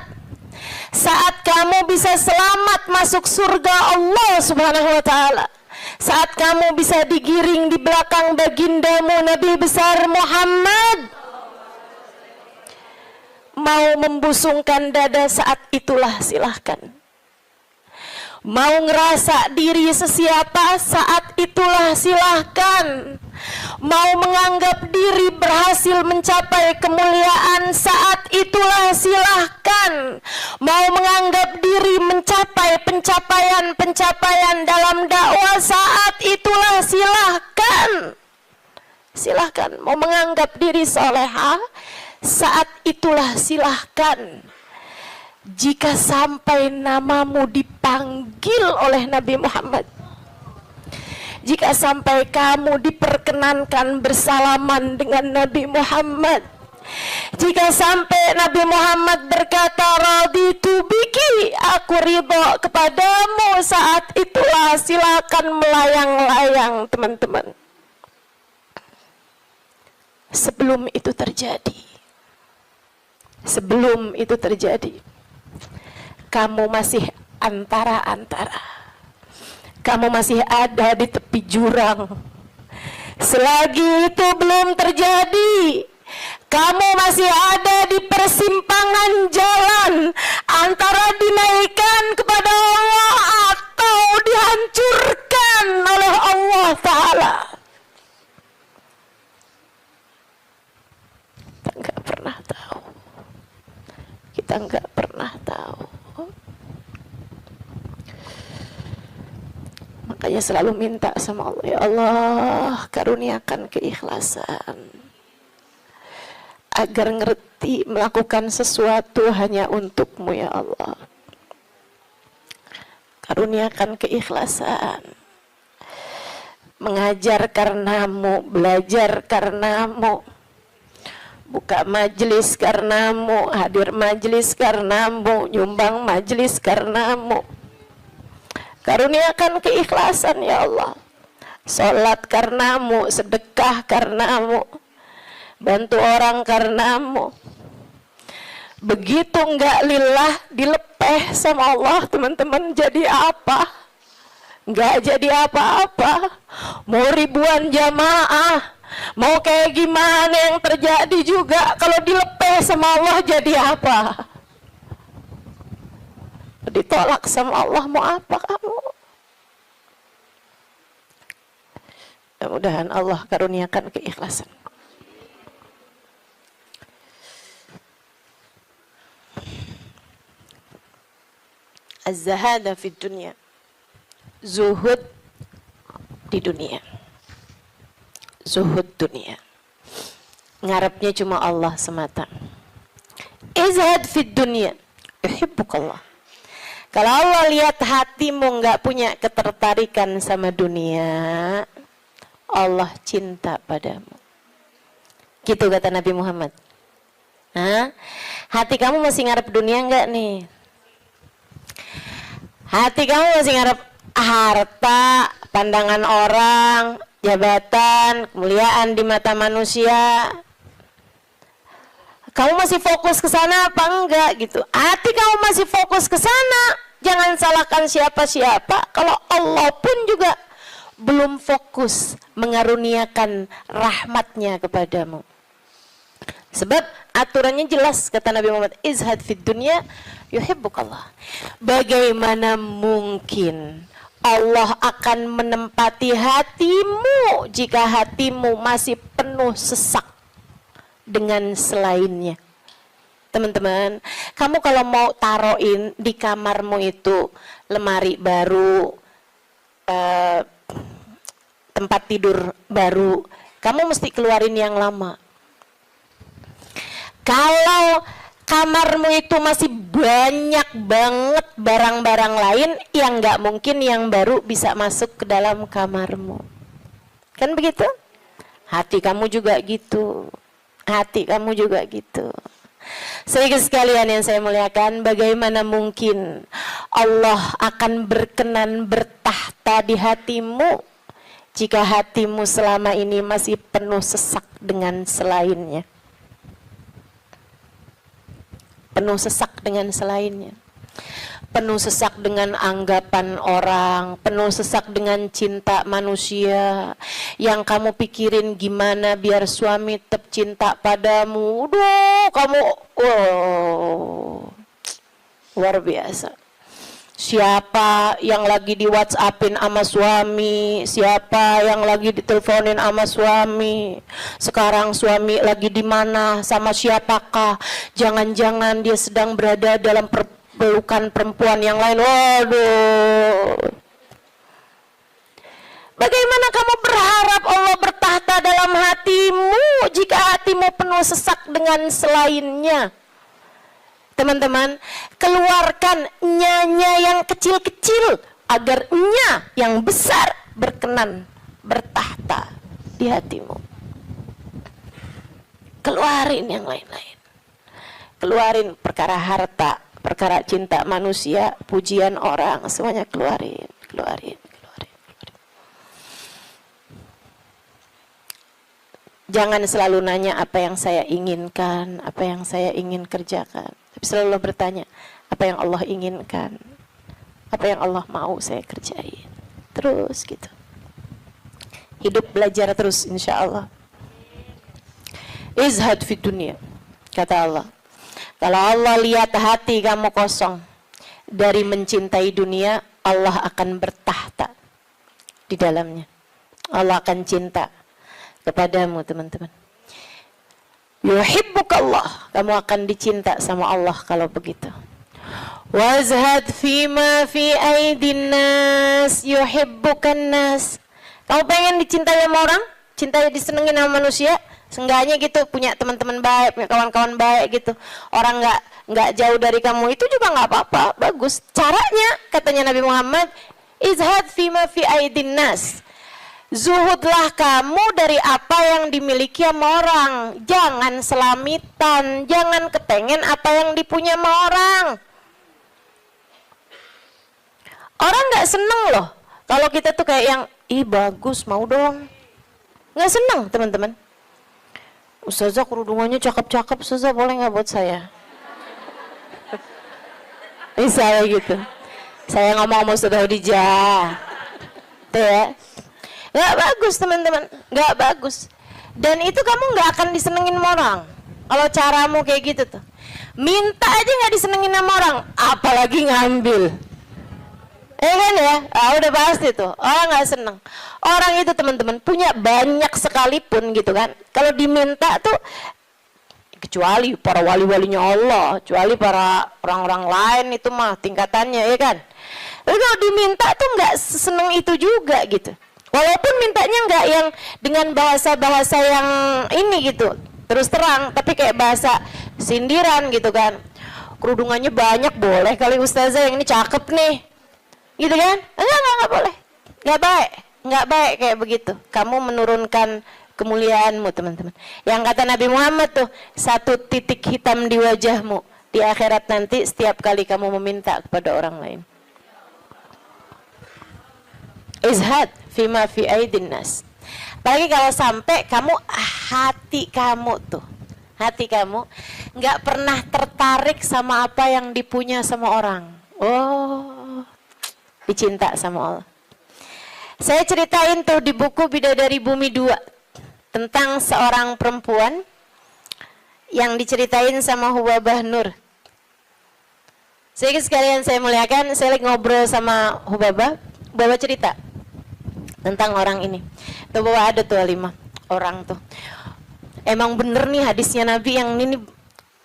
Saat kamu bisa selamat masuk surga Allah Subhanahu wa taala. Saat kamu bisa digiring di belakang bagindamu Nabi besar Muhammad. Mau membusungkan dada saat itulah silahkan. Mau ngerasa diri sesiapa saat itulah silahkan. Mau menganggap diri berhasil mencapai kemuliaan saat itulah silahkan. Mau menganggap diri mencapai pencapaian dalam dakwah saat itulah silahkan. silahkan. Mau menganggap diri soleha, saat itulah silahkan. Jika sampai namamu dipanggil oleh Nabi Muhammad, jika sampai kamu diperkenankan bersalaman dengan Nabi Muhammad, jika sampai Nabi Muhammad berkata raditu biki, aku ridho kepadamu, saat itulah silakan melayang-layang teman-teman. Sebelum itu terjadi, kamu masih antara-antara, kamu masih ada di tepi jurang. Selagi itu belum terjadi, kamu masih ada di persimpangan jalan antara dinaikkan kepada Allah atau dihancurkan oleh Allah Ta'ala. Kita nggak pernah tahu. Makanya selalu minta sama Allah, ya Allah, karuniakan keikhlasan agar ngerti melakukan sesuatu hanya untukmu, ya Allah. Karuniakan keikhlasan, mengajar karenamu, belajar karenamu, buka majelis karenamu, hadir majelis karenamu, nyumbang majelis karenamu. Karuniakan keikhlasan, ya Allah. Salat karenamu, sedekah karenamu, bantu orang karenamu. Begitu enggak lillah, dilepeh sama Allah, teman-teman, jadi apa? Enggak jadi apa-apa. Mau ribuan jamaah, mau kayak gimana yang terjadi juga, kalau dilepeh sama Allah jadi apa? Ditolak sama Allah, mau apa kamu? Mudah-mudahan Allah karuniakan keikhlasan. Az-zahada fid dunya, zuhud di dunia, zuhud dunia, ngarepnya cuma Allah semata. Izhad fid dunya, yuhibbukallah. Kalau Allah lihat hatimu nggak punya ketertarikan sama dunia, Allah cinta padamu. Gitu kata Nabi Muhammad. Hah? Hati kamu masih ngarep dunia nggak nih? Hati kamu masih ngarep harta, pandangan orang, jabatan, kemuliaan di mata manusia? Kamu masih fokus ke sana apa enggak gitu? Hati kamu masih fokus ke sana, jangan salahkan siapa-siapa. Kalau Allah pun juga belum fokus mengaruniakan rahmatnya kepadamu. Sebab aturannya jelas, kata Nabi Muhammad, izhad fid dunya yuhibbukallah. Bagaimana mungkin Allah akan menempati hatimu jika hatimu masih penuh sesak dengan selainnya? Teman-teman, kamu kalau mau taruhin di kamarmu itu lemari baru, tempat tidur baru, kamu mesti keluarin yang lama. Kalau kamarmu itu masih banyak banget barang-barang lain, yang nggak mungkin yang baru bisa masuk ke dalam kamarmu. Kan begitu? Hati kamu juga gitu. Hati kamu juga gitu. Saudara sekalian yang saya muliakan, bagaimana mungkin Allah akan berkenan bertahta di hatimu jika hatimu selama ini masih penuh sesak dengan selainnya? Penuh sesak dengan selainnya. Penuh sesak dengan anggapan orang, penuh sesak dengan cinta manusia. Yang kamu pikirin gimana biar suami tetap cinta padamu. Duh, kamu luar biasa. Siapa yang lagi di WhatsAppin sama suami, siapa yang lagi diteleponin sama suami, sekarang suami lagi di mana, sama siapakah, jangan-jangan dia sedang berada dalam pelukan perempuan yang lain. Waduh, Bagaimana kamu berharap Allah bertahta dalam hatimu jika hatimu penuh sesak dengan selainnya? Teman-teman, keluarkan nya yang kecil-kecil agar nya yang besar berkenan bertahta di hatimu. Keluarin yang lain-lain. Keluarin perkara harta, perkara cinta manusia, pujian orang, semuanya keluarin. Jangan selalu nanya apa yang saya inginkan, apa yang saya ingin kerjakan. Tapi selalu bertanya, apa yang Allah inginkan, apa yang Allah mau saya kerjain. Terus gitu. Hidup belajar terus insya Allah. Izhad fi dunia, kata Allah. Kalau Allah lihat hati kamu kosong dari mencintai dunia, Allah akan bertahta di dalamnya. Allah akan cinta kepadamu, teman-teman. Yuhibbukallah, kamu akan dicinta sama Allah kalau begitu. Wazhad fima fi aidin nas yuhibbukan nas. Kamu pengen dicintai sama orang, cintai disenengin sama manusia, seenggaknya gitu punya teman-teman baik, punya kawan-kawan baik gitu. Orang nggak jauh dari kamu, itu juga nggak apa-apa, bagus. Caranya katanya Nabi Muhammad, izhad fima fi aidin nas. Zuhudlah kamu dari apa yang dimiliki sama orang. Jangan selamitan, jangan kepengen apa yang dipunya sama orang. Orang gak seneng loh kalau kita tuh kayak yang, ih bagus, mau dong. Gak seneng teman-teman. Ustazah kerudungannya cakep-cakep, Ustazah boleh gak buat saya? Misalnya gitu. Saya ngomong sama Ustazah Khadijah. Tuh ya. Gak bagus teman-teman, gak bagus. Dan itu kamu gak akan disenengin sama orang kalau caramu kayak gitu tuh. Minta aja gak disenengin sama orang, apalagi ngambil. Kan ya, udah pasti tuh orang gak seneng. Orang itu teman-teman punya banyak sekalipun gitu kan, kalau diminta tuh, kecuali para wali-walinya Allah, kecuali para orang-orang lain itu mah tingkatannya ya kan. Tapi kalau diminta tuh gak seneng itu juga gitu. Walaupun mintanya nggak yang dengan bahasa-bahasa yang ini gitu, terus terang, tapi kayak bahasa sindiran gitu kan. Kerudungannya banyak, boleh kali Ustazah, yang ini cakep nih, gitu kan? Enggak boleh, nggak baik kayak begitu. Kamu menurunkan kemuliaanmu teman-teman. Yang kata Nabi Muhammad tuh, satu titik hitam di wajahmu di akhirat nanti setiap kali kamu meminta kepada orang lain. Izhad fima fi aidin nas. Apalagi kalau sampai kamu, hati kamu nggak pernah tertarik sama apa yang dipunya sama orang. Oh, dicinta sama Allah. Saya ceritain tuh di buku Bidadari Bumi 2 tentang seorang perempuan yang diceritain sama Hubabah Nur. Sekalian saya muliakan, saya lagi ngobrol sama Hubabah cerita tentang orang ini. Tuh bahwa ada tuh 5 orang tuh. Emang bener nih hadisnya Nabi yang ini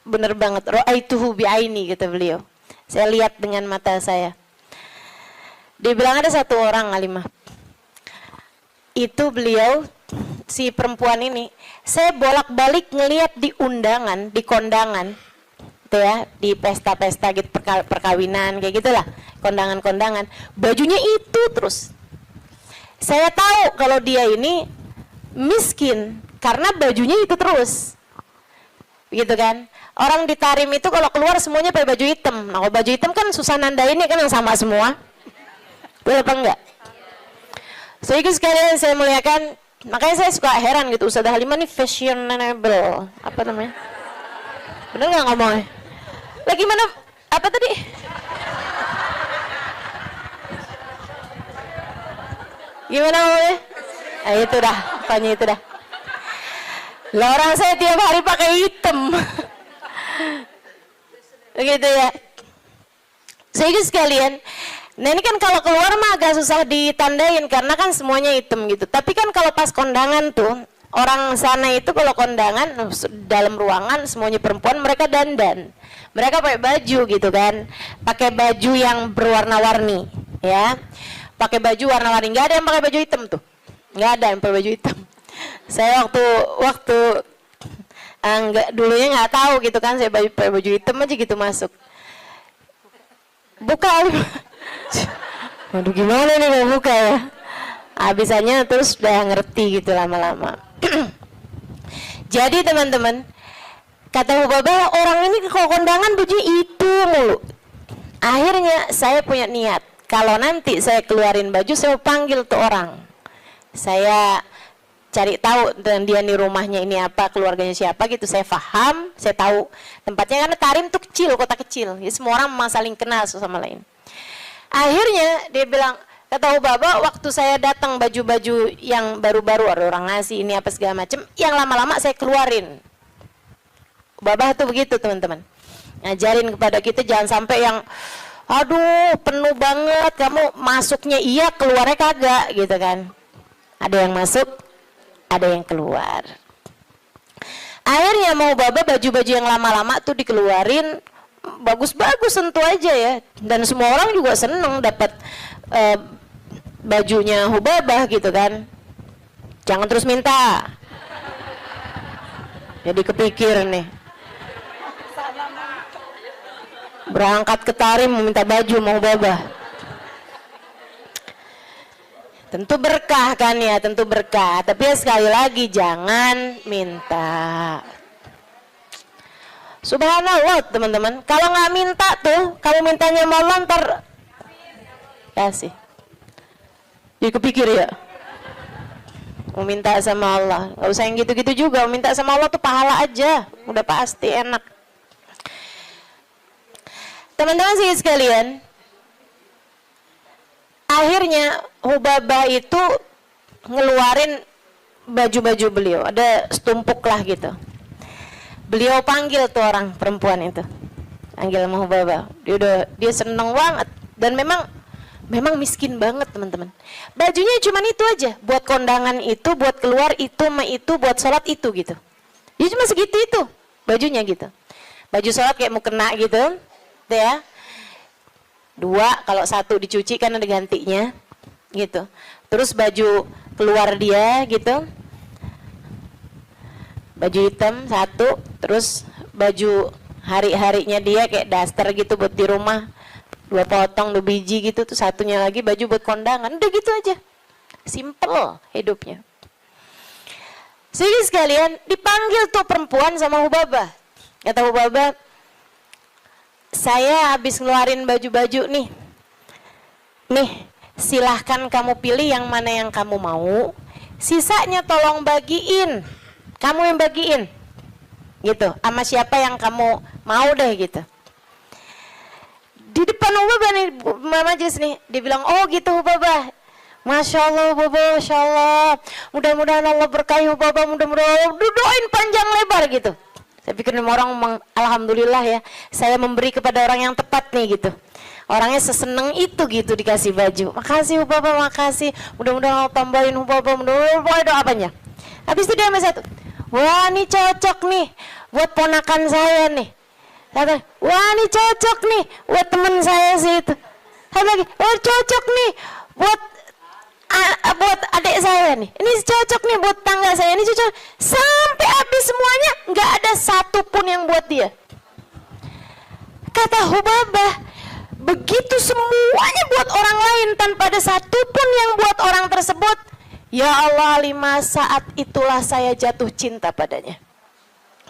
bener banget. Ra'aituhu bi'aini kata beliau. Saya lihat dengan mata saya. Dia bilang ada satu orang alimah. Itu beliau, si perempuan ini, saya bolak-balik ngelihat di undangan, di kondangan, tuh ya, di pesta-pesta gitu, perkawinan kayak gitulah, kondangan-kondangan, bajunya itu terus. Saya tahu kalau dia ini miskin karena bajunya itu terus, gitu kan? Orang di Tarim itu kalau keluar semuanya pakai baju hitam. Nah, kalau baju hitam kan susah nandainnya kan yang sama semua. Betul apa enggak? Sehingga sekalian saya muliakan, makanya saya suka heran gitu, Ustazah Halimah nih fashionable, apa namanya? Bener nggak ngomongnya? Lagi mana? Apa tadi? Gimana ngomongnya? Itu dah, pokoknya itu dah. Lah orang saya tiap hari pakai hitam. Begitu ya. Sehingga sekalian, nah ini kan kalau keluar mah agak susah ditandain karena kan semuanya hitam gitu. Tapi kan kalau pas kondangan tuh, orang sana itu kalau kondangan dalam ruangan semuanya perempuan, mereka dandan. Mereka pakai baju gitu kan. Pakai baju yang berwarna-warni, ya. pakai baju warna-warni. Nggak ada yang pakai baju hitam tuh, nggak ada yang pakai baju hitam. Saya waktu enggak, dulunya nggak tahu gitu kan, saya pakai baju hitam aja gitu masuk. Buka, waduh gimana nih mau buka ya? Habisannya terus udah ngerti gitu lama-lama. Jadi teman-teman, kata Hubabah, orang ini kalau kondangan baju itu mulu. Akhirnya saya punya niat, kalau nanti saya keluarin baju, saya panggil tuh orang. Saya cari tahu dan dia nih rumahnya ini apa, keluarganya siapa gitu. Saya paham, saya tahu tempatnya, karena Tarim tuh kecil, kota kecil. Jadi semua orang memang saling kenal sama lain. Akhirnya dia bilang, kata Hubabah, waktu saya datang baju-baju yang baru-baru, ada orang ngasih ini apa segala macam, yang lama-lama saya keluarin. Hubabah tuh begitu teman-teman, ngajarin kepada kita jangan sampai yang aduh penuh banget, kamu masuknya iya keluarnya kagak gitu kan. Ada yang masuk, ada yang keluar. Akhirnya mau Hubabah baju-baju yang lama-lama tuh dikeluarin, bagus-bagus tentu aja ya, dan semua orang juga seneng dapat bajunya Hubabah gitu kan. Jangan terus minta, jadi kepikir nih, berangkat ke Tarim meminta baju mau Hubabah. Tentu berkah kan ya, tentu berkah, tapi ya sekali lagi jangan minta. Subhanallah teman-teman, kalau nggak minta tuh, kalau mintanya mau ntar kasih. Jadi kepikir ya, mau minta sama Allah, nggak usah yang gitu-gitu juga. Mau minta sama Allah tuh pahala aja, udah pasti enak. Teman-teman sih sekalian, akhirnya Hubabah itu ngeluarin baju-baju beliau, ada setumpuk lah gitu. Beliau panggil tuh orang perempuan itu, panggil sama Hubabah. Dia seneng banget, dan memang miskin banget teman-teman. Bajunya cuma itu aja, buat kondangan itu, buat keluar itu, buat sholat itu gitu. Dia cuma segitu itu bajunya gitu. Baju sholat kayak mau kena gitu, tuh ya. 2, kalau 1 dicuci kan ada gantinya gitu. Terus baju keluar dia gitu, baju hitam 1, terus baju hari-harinya dia kayak daster gitu buat di rumah, 2 potong 2 biji gitu, tuh 1-nya lagi baju buat kondangan. Udah gitu aja, simple hidupnya. Jadi sekalian dipanggil tuh perempuan sama Hubabah. Kata Hubabah, saya habis ngeluarin baju-baju nih, silahkan kamu pilih yang mana yang kamu mau, sisanya tolong bagiin, kamu yang bagiin gitu, sama siapa yang kamu mau deh gitu. Di depan Hubabah nih, majelis nih, dia bilang, oh gitu Hubabah, Masya Allah Hubabah, Masya Allah, mudah-mudahan Allah berkahi Hubabah, mudah-mudahan doain panjang lebar gitu. Saya pikir orang alhamdulillah ya, saya memberi kepada orang yang tepat nih gitu. Orangnya seseneng itu gitu dikasih baju. Makasih Hubabah, makasih. Mudah-mudahan Allah tambahin Hubabah, mudah-mudahan doa apanya. Habis itu dia sama satu, wah ini cocok nih buat ponakan saya nih. Kata, wah ini cocok nih buat teman saya sih itu. Satu lagi, wah cocok nih buat adik saya nih, ini cocok nih buat tangga saya, ini cocok. Sampai habis semuanya, nggak ada satu pun yang buat dia. Kata Hubabah, begitu semuanya buat orang lain tanpa ada satu pun yang buat orang tersebut, ya Allah, 5 saat itulah saya jatuh cinta padanya.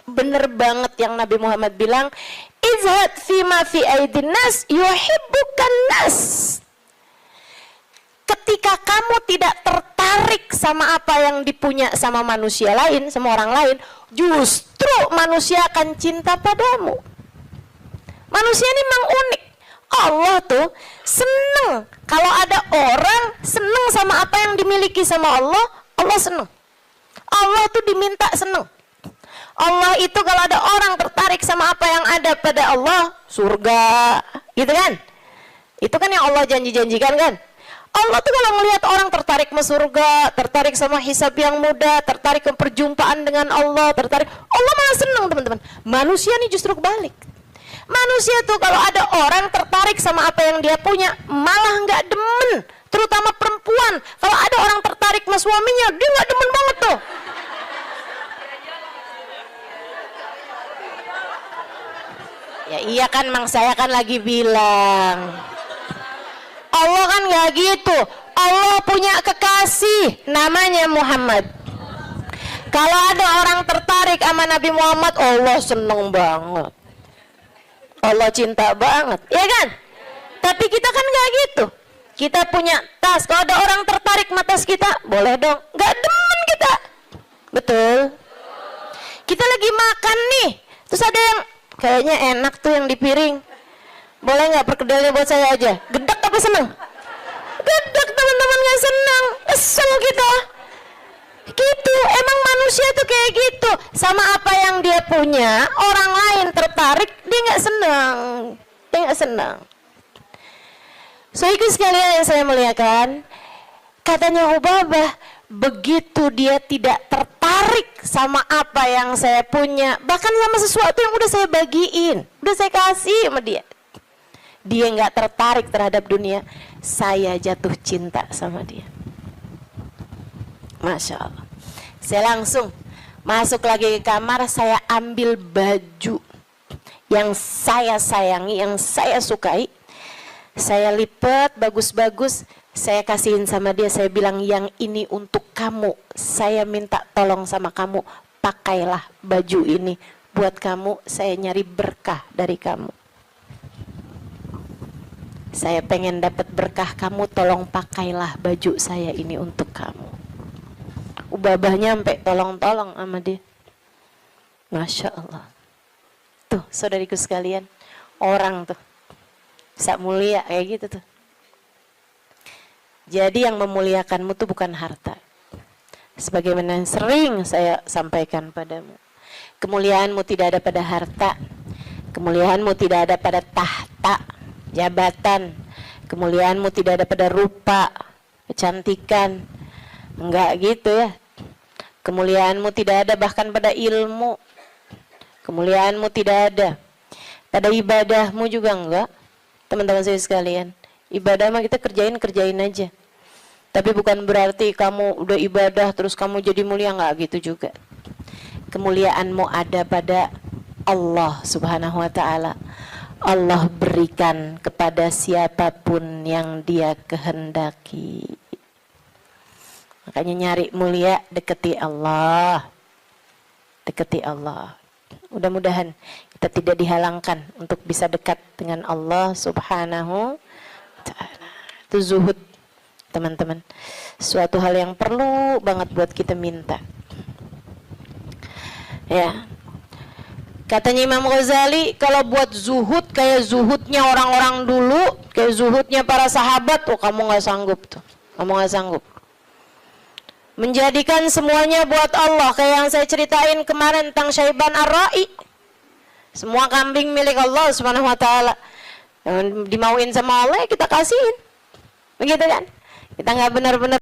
Bener banget yang Nabi Muhammad bilang, izhad fima fi aidin nas yuhibbukan nas. Ketika kamu tidak tertarik sama apa yang dipunya sama manusia lain, sama orang lain, justru manusia akan cinta padamu. Manusia ini memang unik. Allah tuh seneng kalau ada orang seneng sama apa yang dimiliki sama Allah, Allah seneng. Allah tuh diminta seneng. Allah itu kalau ada orang tertarik sama apa yang ada pada Allah, surga, gitu kan? Itu kan yang Allah janji-janjikan kan? Allah tuh kalau melihat orang tertarik ke surga, tertarik sama hisab yang mudah, tertarik ke perjumpaan dengan Allah, tertarik, Allah malah seneng teman-teman. Manusia nih justru kebalik. Manusia tuh kalau ada orang tertarik sama apa yang dia punya, malah nggak demen terutama perempuan. Kalau ada orang tertarik sama suaminya, dia nggak demen banget tuh. Ya iya kan, Mang, saya kan lagi bilang. Allah kan nggak gitu. Allah punya kekasih namanya Muhammad. Kalau ada orang tertarik sama Nabi Muhammad, Allah seneng banget. Allah cinta banget, ya kan? Tapi kita kan nggak gitu. Kita punya tas. Kalau ada orang tertarik sama tas kita, boleh dong. Nggak demen kita. Betul. Kita lagi makan nih, terus ada yang kayaknya enak tuh yang di piring. Boleh nggak perkedelnya buat saya aja? Gedek apa seneng? Gedek, teman-teman, nggak seneng. Kesel kita. Gitu, emang manusia tuh kayak gitu. Sama apa yang dia punya, orang lain tertarik, dia nggak senang. Dia nggak senang. So itu sekalian yang saya muliakan, katanya Ubabah, begitu dia tidak tertarik sama apa yang saya punya, bahkan sama sesuatu yang udah saya bagiin, udah saya kasih sama dia, dia nggak tertarik terhadap dunia, saya jatuh cinta sama dia. Masya Allah. Saya langsung masuk lagi ke kamar, saya ambil baju yang saya sayangi, yang saya sukai, saya lipat bagus-bagus, saya kasihin sama dia, saya bilang yang ini untuk kamu, saya minta tolong sama kamu, pakailah baju ini buat kamu, saya nyari berkah dari kamu. Saya pengen dapat berkah kamu, tolong pakailah baju saya ini untuk kamu. Ubabahnya sampai tolong-tolong sama dia. Masya Allah. Tuh saudariku sekalian, orang tuh bisa mulia kayak gitu tuh. Jadi yang memuliakanmu tuh bukan harta. Sebagaimana yang sering saya sampaikan padamu, kemuliaanmu tidak ada pada harta, kemuliaanmu tidak ada pada tahta, jabatan, kemuliaanmu tidak ada pada rupa, kecantikan. Enggak gitu ya. Kemuliaanmu tidak ada bahkan pada ilmu. Kemuliaanmu tidak ada pada ibadahmu juga enggak. Teman-teman saya sekalian, ibadah mah kita kerjain aja. Tapi bukan berarti kamu udah ibadah terus kamu jadi mulia, enggak gitu juga. Kemuliaanmu ada pada Allah Subhanahu wa taala. Allah berikan kepada siapapun yang Dia kehendaki. Makanya nyari mulia, deketi Allah. Deketi Allah. Mudah-mudahan kita tidak dihalangkan untuk bisa dekat dengan Allah Subhanahu wa ta'ala. Itu zuhud, teman-teman. Suatu hal yang perlu banget buat kita minta. Ya. Katanya Imam Ghazali, kalau buat zuhud kayak zuhudnya orang-orang dulu, kayak zuhudnya para sahabat, oh kamu nggak sanggup tuh. Kamu nggak sanggup. Menjadikan semuanya buat Allah, kayak yang saya ceritain kemarin tentang Syaiban Ar-Ra'i. Semua kambing milik Allah Subhanahu wa taala. Yang dimauin sama Allah kita kasihin. Begitu kan? Kita nggak benar-benar